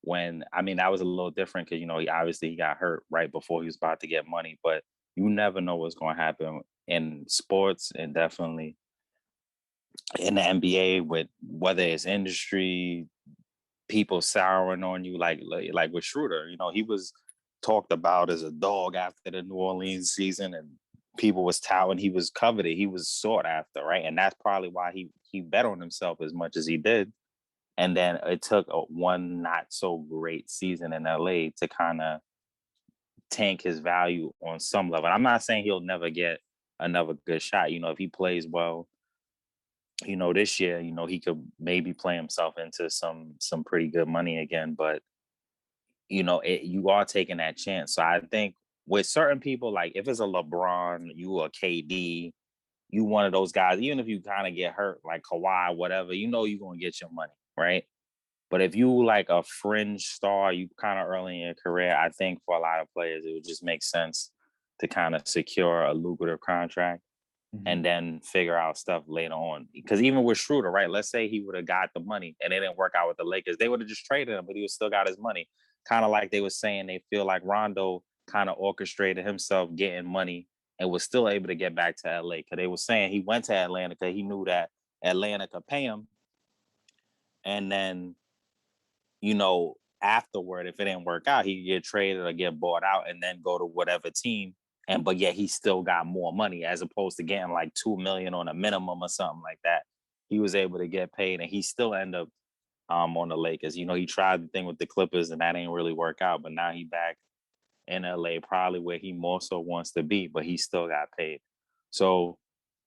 Speaker 4: that was a little different because he got hurt right before he was about to get money, but you never know what's going to happen in sports and definitely in the NBA with whether it's industry, people souring on you, like with Schroeder. He was talked about as a dog after the New Orleans season, and people was touting he was coveted, he was sought after, right? And that's probably why he bet on himself as much as he did. And then it took one not so great season in LA to kind of tank his value on some level. And I'm not saying he'll never get another good shot. If he plays well, this year, he could maybe play himself into some pretty good money again. But, you are taking that chance. So I think with certain people, like if it's a LeBron, you a KD, you one of those guys, even if you kind of get hurt, like Kawhi, whatever, you're going to get your money, right? But if you like a fringe star, you kind of early in your career, I think for a lot of players, it would just make sense to kind of secure a lucrative contract and then figure out stuff later on. Because even with Schroeder, right? Let's say he would have got the money and it didn't work out with the Lakers. They would have just traded him, but he would still got his money. Kind of like they were saying they feel like Rondo kind of orchestrated himself getting money and was still able to get back to LA. Because they were saying he went to Atlanta because he knew that Atlanta could pay him. And then, afterward, if it didn't work out, he could get traded or get bought out and then go to whatever team. But yet he still got more money as opposed to getting like $2 million on a minimum or something like that. He was able to get paid and he still ended up on the Lakers. He tried the thing with the Clippers and that ain't really work out, but now he back in LA, probably where he more so wants to be, but he still got paid. So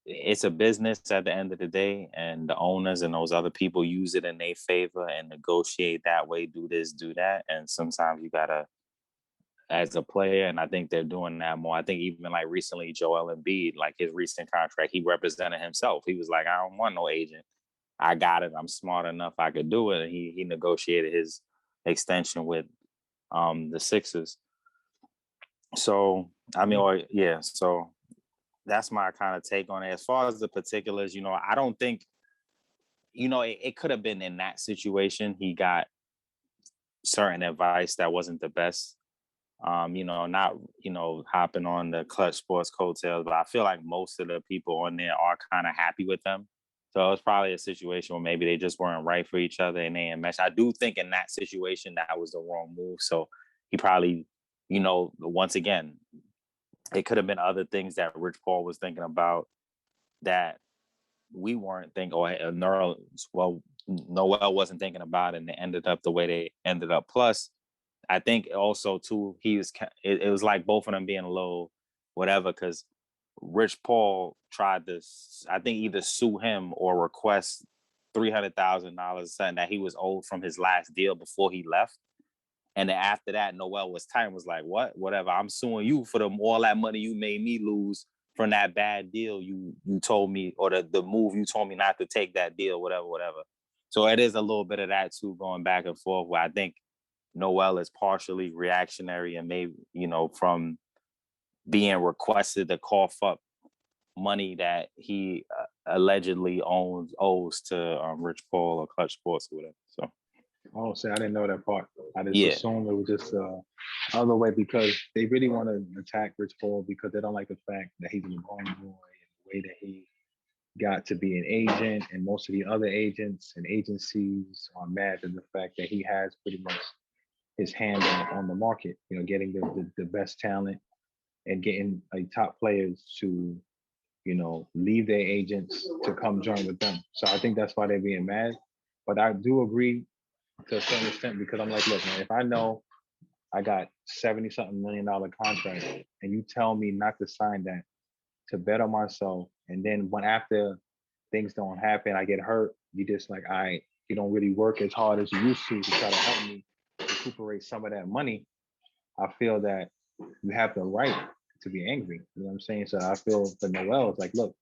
Speaker 4: it's a business at the end of the day, and the owners and those other people use it in their favor and negotiate that way, do this, do that. And sometimes you gotta, as a player, and I think they're doing that more. I think even like recently, Joel Embiid, like his recent contract, he represented himself. He was like, I don't want no agent. I got it. I'm smart enough. I could do it. And he negotiated his extension with the Sixers. So I mean, or yeah. So that's my kind of take on it. As far as the particulars, I don't think, it could have been in that situation. He got certain advice that wasn't the best. Not, hopping on the Clutch Sports coattails, but I feel like most of the people on there are kind of happy with them. So it's probably a situation where maybe they just weren't right for each other and they didn't mesh. I do think in that situation, that was the wrong move. So he probably, once again, it could have been other things that Rich Paul was thinking about that we weren't thinking, or Noel wasn't thinking about, and they ended up the way they ended up. Plus, I think also too, it was like both of them being a little whatever, because Rich Paul tried to, I think, either sue him or request $300,000, something that he was owed from his last deal before he left. And then after that, Noel was tight and was like, "What? Whatever. I'm suing you for all that money you made me lose from that bad deal you told me, or the move you told me not to take that deal, whatever." So it is a little bit of that too, going back and forth, where I think Noel is partially reactionary and maybe, from being requested to cough up money that he allegedly owes to Rich Paul or Clutch Sports or whatever. So.
Speaker 2: Oh, see, I didn't know that part. I just
Speaker 4: Yeah.
Speaker 2: assumed it was just other way, because they really want to attack Rich Paul because they don't like the fact that he's a LeBron boy and the way that he got to be an agent, and most of the other agents and agencies are mad at the fact that he has pretty much his hand on the market, getting the best talent and getting top players to, leave their agents to come join with them. So I think that's why they're being mad. But I do agree to a certain extent, because I'm like, look, man, if I know I got $70-something million contract and you tell me not to sign that to bet on myself, and then when after things don't happen, I get hurt, you just like, you don't really work as hard as you used to try to help me recuperate some of that money, I feel that you have the right to be angry. You know what I'm saying? So I feel for Noel, it's like, look,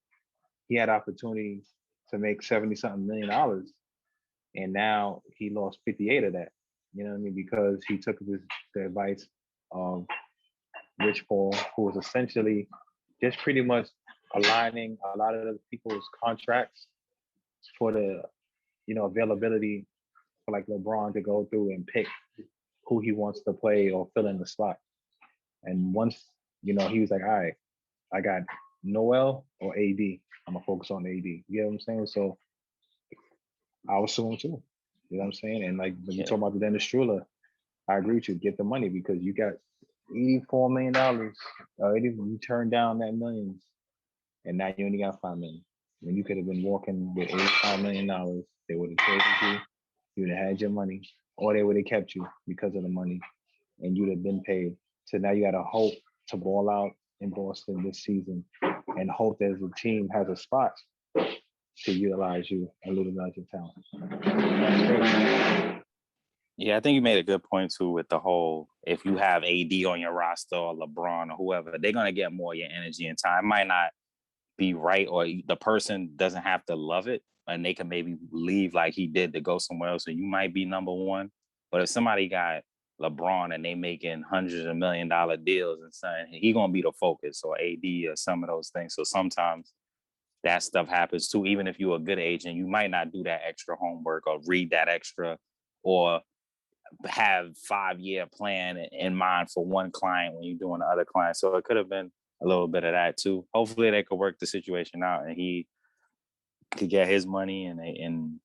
Speaker 2: he had opportunity to make $70-something million, and now he lost 58 of that. You know what I mean? Because he took the advice of Rich Paul, who was essentially just pretty much aligning a lot of the people's contracts for the, availability for like LeBron to go through and pick who he wants to play or fill in the slot. And once, he was like, all right, I got Noel or AD. I'm gonna focus on AD. You know what I'm saying? So I was suing too. You know what I'm saying? And like when you talk about the Dennis Strula, I agree with you. Get the money, because you got $84 million. You turned down that millions, and now you only got $5 million. When you could have been walking with $85 million, they would have traded you. You would have had your money, or they would have kept you because of the money, and you'd have been paid. So now you got to hope to ball out in Boston this season, and hope that the team has a spot to utilize you and utilize your talent.
Speaker 4: Yeah, I think you made a good point too with the whole, if you have AD on your roster or LeBron or whoever, they're going to get more of your energy and time. It might not be right, or the person doesn't have to love it, and they can maybe leave like he did to go somewhere else, and you might be number one. But if somebody got LeBron and they making hundreds of $1 million deals and something, he going to be the focus, or AD or some of those things. So sometimes that stuff happens too. Even if you're a good agent, you might not do that extra homework or read that extra, or have 5-year plan in mind for one client when you're doing the other client. So it could have been a little bit of that too. Hopefully they could work the situation out and he could get his money and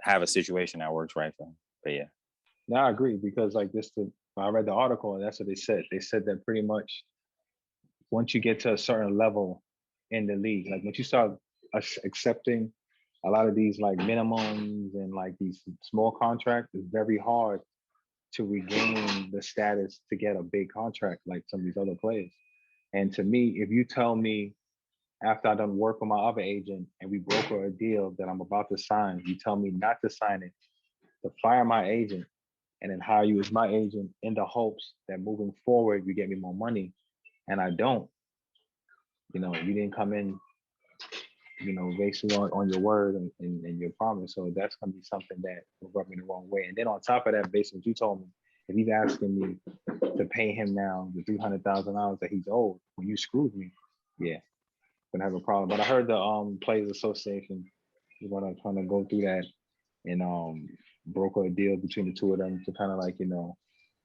Speaker 4: have a situation that works right for him. But yeah.
Speaker 2: No, I agree, because like I read the article and that's what they said. They said that pretty much once you get to a certain level in the league, like once you start accepting a lot of these like minimums and like these small contracts, it's very hard to regain the status to get a big contract like some of these other players. And to me, if you tell me after I done work with my other agent and we broker a deal that I'm about to sign, you tell me not to sign it, to fire my agent and then hire you as my agent in the hopes that moving forward, you get me more money. And I don't, you didn't come in, basically on your word and your promise. So that's going to be something that will rub me the wrong way. And then on top of that, based on what you told me, if he's asking me to pay him now the $300,000 that he's owed when you screwed me, yeah, gonna have a problem. But I heard the Players Association is gonna kind of go through that and broker a deal between the two of them to kind of like,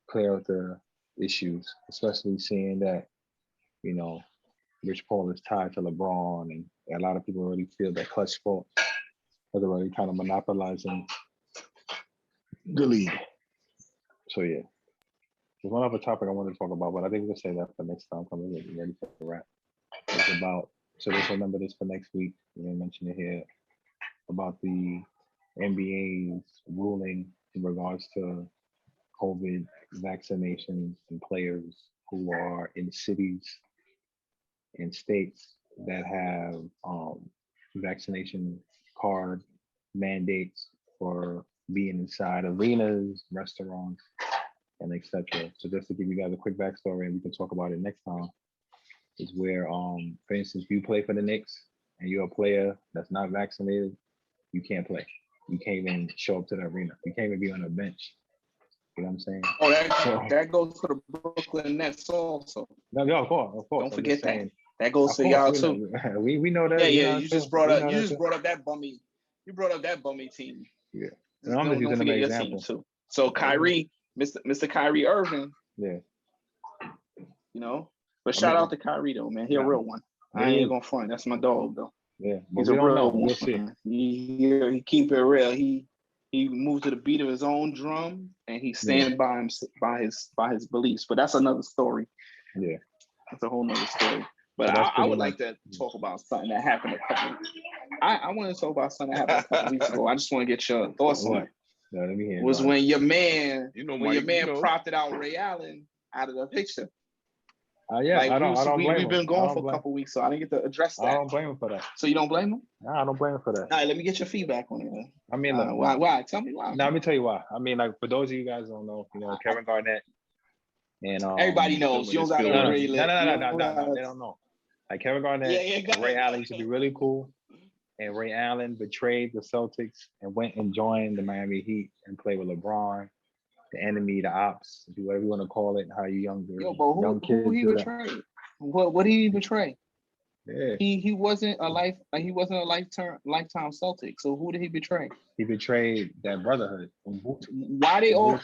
Speaker 2: clear up the issues, especially seeing that, Rich Paul is tied to LeBron, and a lot of people already feel that Klutch sport is already kind of monopolizing the league. So yeah, there's one other topic I wanted to talk about, but I think we'll say that for next time. I'm ready for the wrap. It's about, so just remember this for next week. We're gonna mention it here about the NBA's ruling in regards to COVID vaccinations and players who are in cities and states that have vaccination card mandates for being inside arenas, restaurants, and etc. So just to give you guys a quick backstory, and we can talk about it next time, is where, for instance, you play for the Knicks and you're a player that's not vaccinated, you can't play. You can't even show up to the arena. You can't even be on a bench. You know what I'm saying?
Speaker 1: Oh, that goes to the Brooklyn Nets also.
Speaker 2: No, of course.
Speaker 1: Don't forget that. That goes to y'all too.
Speaker 2: We know that.
Speaker 1: Yeah. You just brought up that bummy. You brought up that bummy team.
Speaker 2: Yeah. And I'm just using an example
Speaker 1: too. So Kyrie, Mr. Kyrie Irving.
Speaker 2: Yeah.
Speaker 1: But shout out to Kyrie though, man. He a real one. I ain't gonna front. That's my dog though.
Speaker 2: Yeah.
Speaker 1: He's a real one. We'll see. He keep it real. He moves to the beat of his own drum, and he stands by his beliefs. But that's another story.
Speaker 2: Yeah.
Speaker 1: That's a whole nother story. But I would like to talk about something that happened I want to talk about something that happened a couple weeks ago. I just want to get your thoughts on it.
Speaker 2: No, let me hear.
Speaker 1: Was when your man,
Speaker 3: Mike,
Speaker 1: propped out Ray Allen out of the picture.
Speaker 2: Yeah, I don't blame him.
Speaker 1: We've been gone for a couple weeks, so I didn't get to address that.
Speaker 2: I don't blame him for that.
Speaker 1: So you don't blame him?
Speaker 2: No, I don't blame him for that.
Speaker 1: All right, let me get your feedback on it.
Speaker 2: I mean,
Speaker 1: why? Tell me why.
Speaker 2: No, let me tell you why. I mean, like, for those of you guys who don't know, Kevin Garnett and
Speaker 1: everybody knows. You don't got to really.
Speaker 2: No, they don't know. Like Kevin Garnett, Ray Allen used to be really cool, and Ray Allen betrayed the Celtics and went and joined the Miami Heat and played with LeBron, the enemy, the ops, whatever you want to call it. How you young kids.
Speaker 1: Who he betrayed? What did he betray?
Speaker 2: Yeah.
Speaker 1: He wasn't a lifetime Celtic. So who did he betray?
Speaker 2: He betrayed that brotherhood.
Speaker 1: Why they all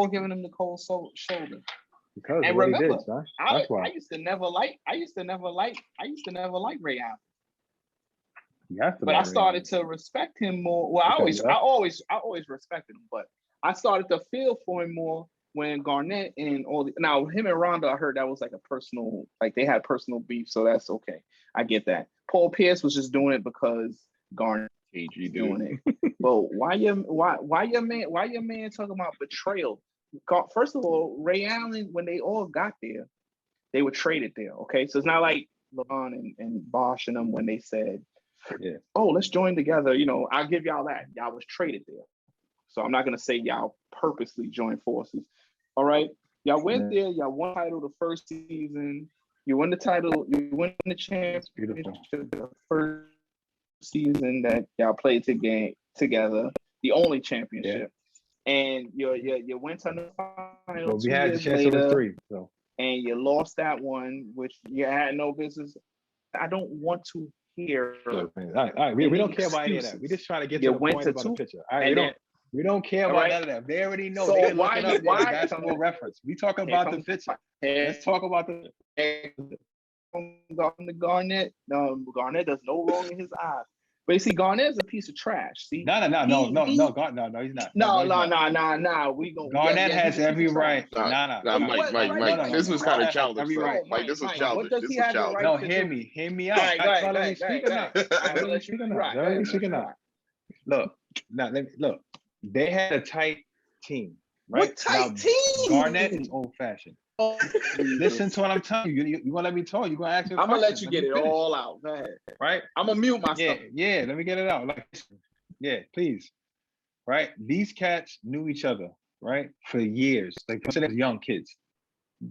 Speaker 1: giving him the cold shoulder?
Speaker 2: Because
Speaker 1: and
Speaker 2: what
Speaker 1: remember,
Speaker 2: he did, son. That's why.
Speaker 1: I used to never like Ray Allen. But I started to respect him more. Well, I always respected him, but I started to feel for him more when Garnett and now him and Rondo, I heard that was like a personal, like they had personal beef, so that's okay. I get that. Paul Pierce was just doing it because Garnett doing it. But why your man talking about betrayal? First of all, Ray Allen, when they all got there, they were traded there. Okay, so it's not like LeBron and Bosh and them when they said, "Oh, let's join together." I'll give y'all that. Y'all was traded there. So I'm not gonna say y'all purposely joined forces. All right, y'all went there. Y'all won the title the first season. You won the title. You won the championship the first season that y'all played together. The only championship. And you went to the final.
Speaker 2: Well, we had the chance of 3, so.
Speaker 1: And you lost that one, which you had no business. I don't want to hear.
Speaker 2: All right. We don't care about any of that. We just trying to get to the point about the picture. All right, we don't care about none of that. They already know. So they why basketball reference? We talk about the picture. Let's talk about the
Speaker 1: Garnett. Garnett does no wrong in his eyes. But you see, Garnett's a piece of trash. See?
Speaker 2: No, he's not.
Speaker 1: No.
Speaker 2: Garnett has every right.
Speaker 3: Mike, this was kind of childish. Mike, this was childish.
Speaker 2: No, hear me out. Let me speak enough. Look. They had a tight team, right?
Speaker 1: What tight team?
Speaker 2: Garnett is old fashioned. Listen to what I'm telling you. You gonna let me talk? You gonna ask me?
Speaker 1: I'm gonna let you get it all out. Go ahead.
Speaker 2: Right?
Speaker 1: I'm gonna mute myself.
Speaker 2: Yeah. Let me get it out. Please. Right? These cats knew each other, right, for years. Like as young kids.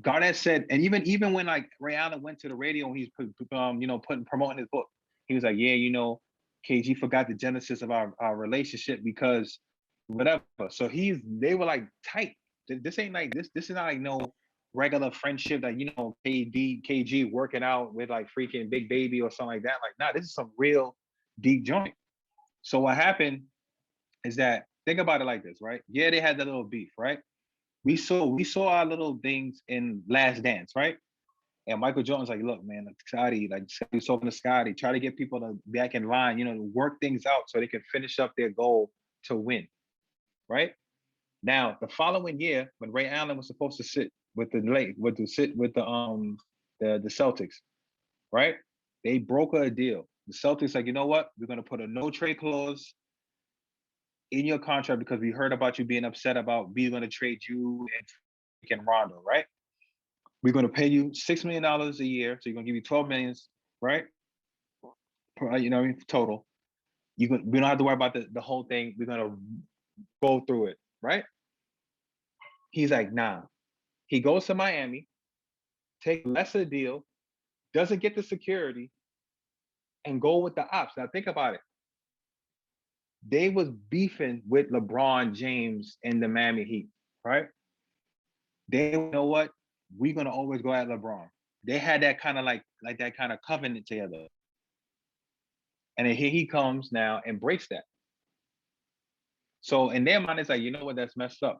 Speaker 2: Garnett said, and even when like Ray Allen went to the radio and he's promoting his book, he was like, KG forgot the genesis of our relationship because whatever. So they were like tight. This ain't like this. This is not like no regular friendship that KG working out with like freaking Big Baby or something like that. Like, nah, this is some real deep joint. So what happened is that, think about it like this, right? Yeah, they had that little beef, right? We saw our little things in Last Dance, right? And Michael Jordan's like, look, man, Scotty, he's talking to Scotty, try to get people to back in line, to work things out so they can finish up their goal to win, right? Now, the following year, when Ray Allen was supposed to sit with the Celtics, right? They broke a deal. The Celtics like, you know what? We're gonna put a no trade clause in your contract because we heard about you being upset about we're gonna trade you and Rondo, right? We're gonna pay you $6 million a year, so you're gonna give you 12 million, right? Total. We don't have to worry about the whole thing. We're gonna go through it, right? He's like, nah. He goes to Miami, take lesser deal, doesn't get the security, and go with the ops. Now think about it. They was beefing with LeBron James and the Miami Heat, right? They know what? We're gonna always go at LeBron. They had that kind of like that kind of covenant together. And then here he comes now and breaks that. So in their mind, it's like, you know what, that's messed up.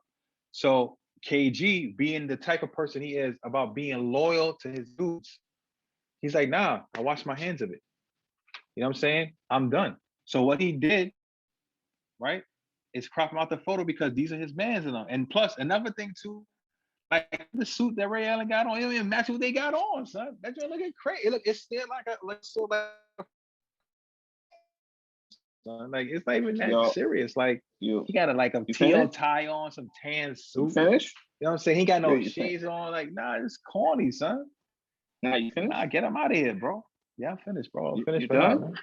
Speaker 2: So KG, being the type of person he is about being loyal to his dudes, he's like, nah, I wash my hands of it. You know what I'm saying? I'm done. So what he did, right, is crop him out the photo because these are his mans and plus another thing too, like the suit that Ray Allen got on, it don't even match what they got on, son. That joint looking crazy. It's still like it's not even that serious. Like he got a teal tie on, some tan suit.
Speaker 1: Finish?
Speaker 2: You know what I'm saying? He got no shades on. Like, nah, it's corny, son.
Speaker 1: Nah, you finished?
Speaker 2: Nah, get him out of here, bro. Yeah, I'm finished, bro. I'm finished.
Speaker 1: You done?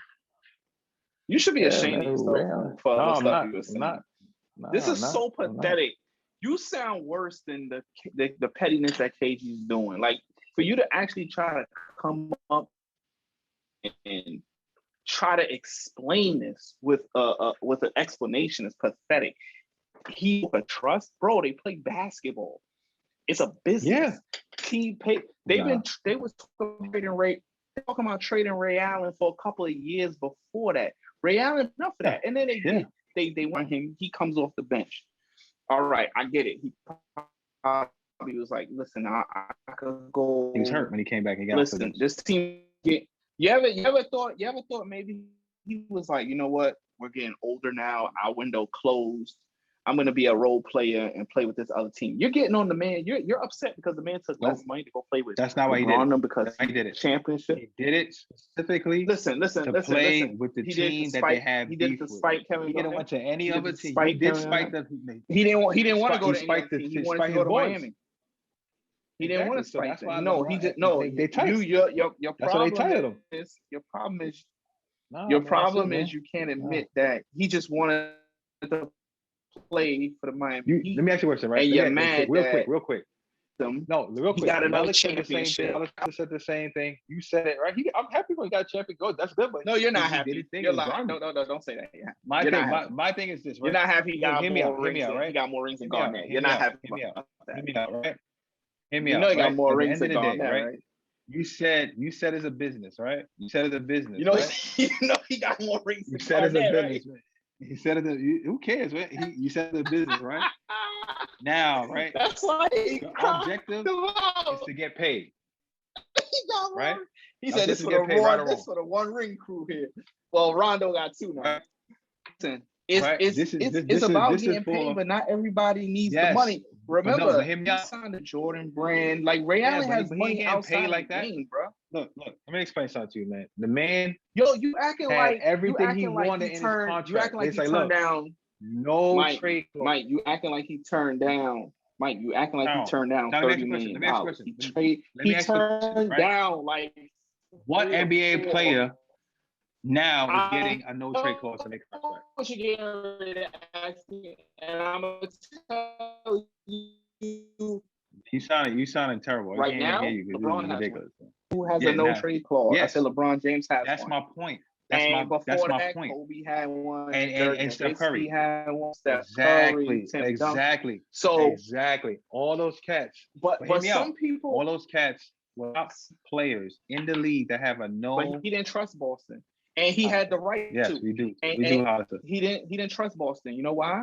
Speaker 1: You should be ashamed of yourself for the stuff you were saying. This is so pathetic. You sound worse than the pettiness that KG's doing. Like, for you to actually try to come up and try to explain this with an explanation is pathetic. He a trust, bro. They play basketball. It's a business. Yeah. Team pay. They was talking about trading Ray Allen for a couple of years before that. Ray Allen enough for that, and then they want him. He comes off the bench. All right, I get it. He was like, listen, I could go.
Speaker 2: He was hurt when he came back and got.
Speaker 1: Listen, this team get. You ever thought maybe he was like, you know what? We're getting older now. Our window closed. I'm gonna be a role player and play with this other team. You're getting on the man. You're upset because the man took less money to go play with.
Speaker 2: That's not why he did it.
Speaker 1: Because
Speaker 2: he did it.
Speaker 1: Championship.
Speaker 2: He did it specifically.
Speaker 1: Listen.
Speaker 2: Play with the team that they have.
Speaker 1: He did it to spite Kevin.
Speaker 2: He didn't went to any other team.
Speaker 1: He didn't want to go to any other team. He wanted to go to Miami. He didn't want to spite them. No, he did. No, they your problem is your problem is you can't admit that he just wanted to play for the Miami Heat.
Speaker 2: Let me ask you a question, right?
Speaker 1: And you're mad
Speaker 2: real quick.
Speaker 1: No,
Speaker 2: real quick.
Speaker 1: He got another championship.
Speaker 2: I said the same thing. You said it, right? I'm happy when he got a champion. Go. That's good, but
Speaker 1: no, you're not happy. You're lying. No, don't say that. Yeah.
Speaker 2: My thing is this, right?
Speaker 1: You're not happy. He got more rings.
Speaker 2: Right?
Speaker 1: He got more rings than Garnett. You're not happy.
Speaker 2: Hear me out, right? Hear me
Speaker 1: out. You know he got more rings than Garnett, right?
Speaker 2: You said it's a business, right? You said it's a business.
Speaker 1: You know,
Speaker 2: right?
Speaker 1: you know he got more rings than
Speaker 2: Garnett. You said it's a business,
Speaker 1: right?
Speaker 2: Man. He said it. Who cares? Right? You said the business, right? Now, right?
Speaker 1: That's why
Speaker 2: the objective is to get paid. Right?
Speaker 1: He said this for the one ring crew here. Well, Rondo got two now.
Speaker 2: Right.
Speaker 1: Listen, it's about getting paid, but not everybody needs the money. Remember, he signed the Jordan brand. Like Ray Allen has money outside like that, game, bro.
Speaker 2: Look. Let me explain something to you, man. The man,
Speaker 1: you acting like
Speaker 2: everything he wanted in his contract.
Speaker 1: You acting like he turned down.
Speaker 2: No trade.
Speaker 1: Mike, you acting like he turned down. Mike, you acting like he turned down $30 million. He turned down like
Speaker 2: what NBA player now is getting a no trade clause in their contract?
Speaker 1: What you getting ready to ask me, and I'm gonna tell you.
Speaker 2: You sounding terrible.
Speaker 1: Right now,
Speaker 2: LeBron
Speaker 1: has ridiculous. Who has a no trade clause? Yes. I said LeBron James has.
Speaker 2: That's
Speaker 1: one.
Speaker 2: my point.
Speaker 1: And before
Speaker 2: my
Speaker 1: that,
Speaker 2: point.
Speaker 1: Kobe had one,
Speaker 2: And Steph Curry
Speaker 1: had one, Steph
Speaker 2: exactly,
Speaker 1: Curry, Tim
Speaker 2: exactly.
Speaker 1: Duncan. So
Speaker 2: exactly, all those cats.
Speaker 1: But
Speaker 2: hear me
Speaker 1: some
Speaker 2: out.
Speaker 1: people,
Speaker 2: all those cats were top players in the league that have a no.
Speaker 1: But he didn't trust Boston, and he had the right
Speaker 2: yes,
Speaker 1: to.
Speaker 2: we do.
Speaker 1: And,
Speaker 2: we do.
Speaker 1: He didn't trust Boston. You know why?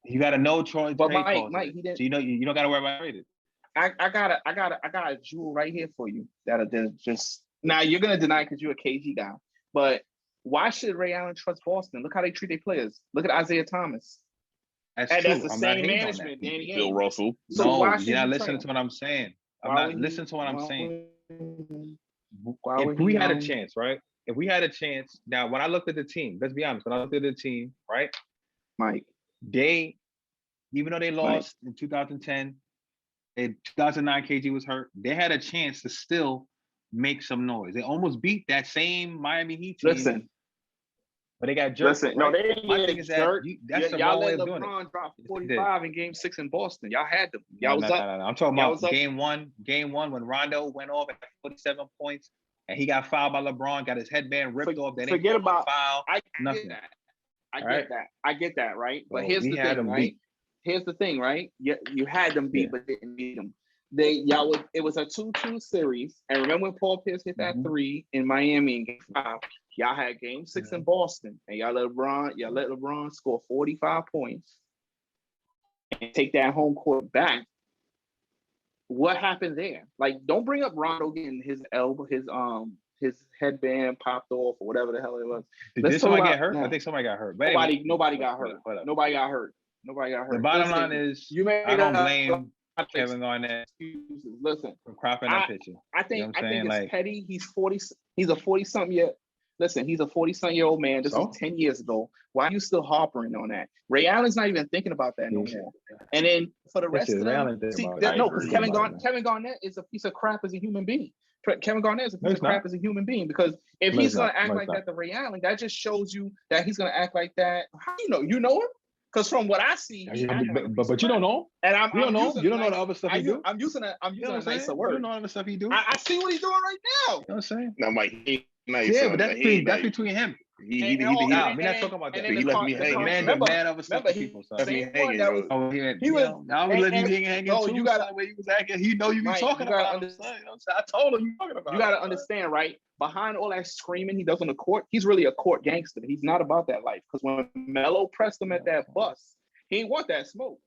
Speaker 2: You got a no choice.
Speaker 1: But Mike, he didn't.
Speaker 2: So you don't got to worry about it.
Speaker 1: I got a jewel right here for you that'll just now you're gonna deny because you're a KG guy, but why should Ray Allen trust Boston? Look how they treat their players. Look at Isaiah Thomas.
Speaker 2: That's
Speaker 1: and
Speaker 2: true.
Speaker 1: That's the same management. Danny
Speaker 3: Bill Russell.
Speaker 1: So
Speaker 2: no,
Speaker 1: why should
Speaker 2: you're not
Speaker 1: you
Speaker 2: listening to what I'm saying. I'm not listening to what I'm saying. If we had a chance, right? If we had a chance, now when I looked at the team, let's be honest, when I looked at the team, right?
Speaker 1: Mike,
Speaker 2: even though they lost in 2010, in 2009 KG was hurt, they had a chance to still make some noise. They almost beat that same Miami Heat team.
Speaker 1: Listen.
Speaker 2: But they got jerked.
Speaker 1: Listen,
Speaker 2: right?
Speaker 1: no, they didn't get jerked.
Speaker 2: That's the
Speaker 1: y'all
Speaker 2: wrong way
Speaker 1: let
Speaker 2: of doing it.
Speaker 1: LeBron drop 45 in Game 6 in Boston. Y'all had them. Y'all was
Speaker 2: no.
Speaker 1: up.
Speaker 2: I'm talking about Game 1. Game 1 when Rondo went off at 47 points and he got fouled by LeBron, got his headband ripped off. They
Speaker 1: forget about
Speaker 2: foul.
Speaker 1: I
Speaker 2: nothing.
Speaker 1: Get that. I get that, right? But
Speaker 2: so
Speaker 1: here's the thing, right?
Speaker 2: Beat.
Speaker 1: Here's the thing, right? You had them beat, but didn't beat them. It was a 2-2 series. And remember when Paul Pierce hit that 3 in Miami in Game 5? Y'all had Game 6 in Boston, and y'all let LeBron score 45 points and take that home court back. What happened there? Like, don't bring up Rondo getting his elbow, his headband popped off or whatever the hell it was.
Speaker 2: Did somebody get hurt? No. I think somebody got hurt. But
Speaker 1: nobody got hurt. Nobody got hurt.
Speaker 2: The bottom line is, I don't blame Kevin Garnett.
Speaker 1: Listen,
Speaker 2: for cropping that picture.
Speaker 1: I think it's petty. He's 40. He's a 40-something year. Listen, he's a 40-something-year-old man. This was 10 years ago. Why are you still harping on that? Ray Allen's not even thinking about that no more. And then for the rest of them, because Kevin Garnett is a piece of crap as a human being. Kevin Garnett is a piece of crap as a human being because if he's going to act like that to Ray Allen, that just shows you that he's going to act like that. How do you know? You know him? Because from what I see,
Speaker 2: but you don't know.
Speaker 1: And
Speaker 2: you don't know. You don't know the other stuff he do.
Speaker 1: I'm using a nicer word.
Speaker 2: You don't know the other stuff he do.
Speaker 1: I see what he's doing right now.
Speaker 2: You know what I'm saying?
Speaker 3: Now, Mike,
Speaker 2: nice, but that's between him. We're not talking about that.
Speaker 3: He left me hanging.
Speaker 2: Man other stuff to people.
Speaker 3: Left me hanging. I
Speaker 2: was letting you hanging too.
Speaker 1: You got
Speaker 2: where he was acting. He know you be talking about him. I told him you talking about.
Speaker 1: You got to understand, right? Behind all that screaming he does on the court, he's really a court gangster. He's not about that life. Because when Melo pressed him at that bus, he didn't want that smoke.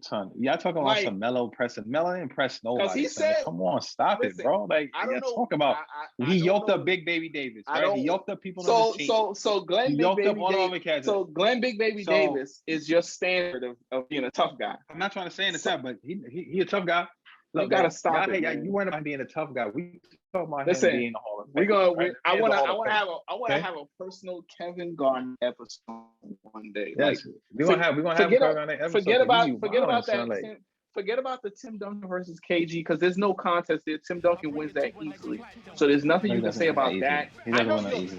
Speaker 2: Son, y'all talking about some Melo pressing. Melo didn't press nobody.
Speaker 1: Because he said,
Speaker 2: "Come on, stop it, bro!" Like
Speaker 1: I don't know.
Speaker 2: Talk about. He yoked up Big Baby Davis, right? He yoked up people on the team.
Speaker 1: So Glenn Big Baby Davis. So Glenn Big Baby Davis is your standard of being a tough guy.
Speaker 2: I'm not trying to say in the tough, but he a tough guy. Look,
Speaker 1: you gotta stop it.
Speaker 2: You weren't about being a tough guy. We talking about
Speaker 1: him
Speaker 2: being the Hall of
Speaker 1: Fame. I want to have a personal Kevin Garnett episode one day.
Speaker 2: Yes, we're gonna have a Kevin Garnett episode.
Speaker 1: Forget about the Tim Duncan versus KG because there's no contest there. Tim Duncan wins that easily, so there's nothing you can say about that. I know he'll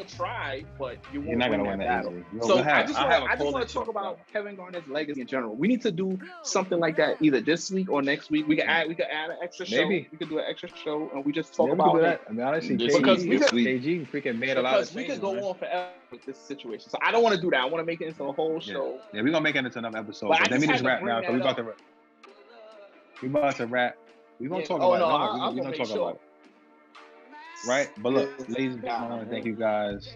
Speaker 1: try, but you're not gonna win that battle. So I just want to talk about Kevin Garnett's legacy in general. We need to do something like that either this week or next week. We can add an extra show. Maybe we could do an extra show and we just talk about
Speaker 2: that. I mean, honestly, KG freaking made a lot of sense.
Speaker 1: Because we could go on forever with this situation. So I don't want to do that. I want to make it into a whole show.
Speaker 2: Yeah, we're gonna make it into another episode. But let me just wrap now. So we about to wrap. We're gonna talk about it. We're gonna talk about it. Right, but look, ladies and gentlemen, I want to thank you guys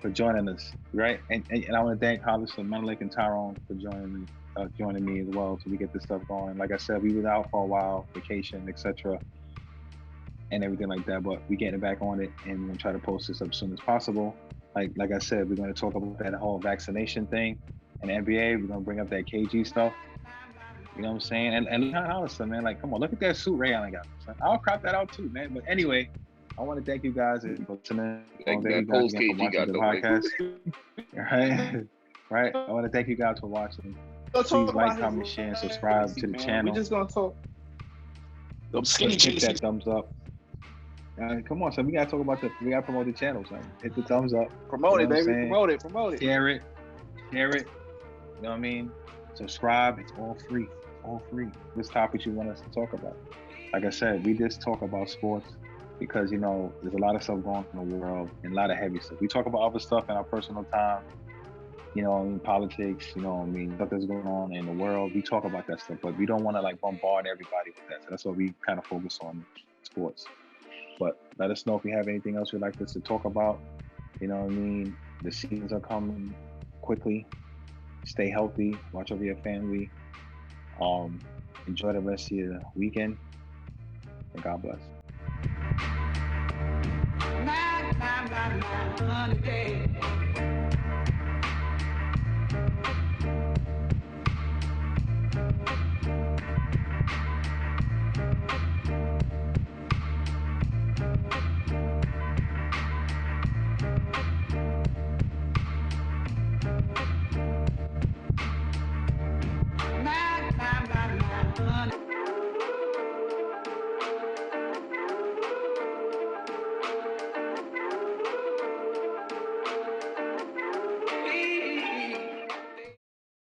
Speaker 2: for joining us, right? And I want to thank obviously Menelik and Tyron for joining me as well, so we get this stuff going. Like I said, we was out for a while, vacation, etc., and everything like that. But we getting back on it, and we're gonna try to post this up as soon as possible. Like I said, we're gonna talk about that whole vaccination thing in the NBA. We're gonna bring up that KG stuff. You know what I'm saying? And Allison, man, like, come on, look at that suit Ray Allen got. I'll crop that out too, man. But anyway. I want to thank you guys for listening. Thank you guys again for watching the podcast. Right. I want to thank you guys for watching. Please like, comment, share, and subscribe to the channel.
Speaker 1: We're just gonna talk.
Speaker 2: Hit that thumbs up. Come on, son. We gotta promote the channel, son. Hit the thumbs up.
Speaker 1: Promote it, baby. Promote it.
Speaker 2: Share it. You know what I mean? Subscribe. It's all free. All free. This topic you want us to talk about. Like I said, we just talk about sports. because there's a lot of stuff going on in the world and a lot of heavy stuff. We talk about other stuff in our personal time, in politics, stuff that's going on in the world. We talk about that stuff, but we don't want to like bombard everybody with that. So that's why we kind of focus on sports. But let us know if you have anything else you'd like us to talk about. The seasons are coming quickly. Stay healthy. Watch over your family. Enjoy the rest of your weekend. And God bless.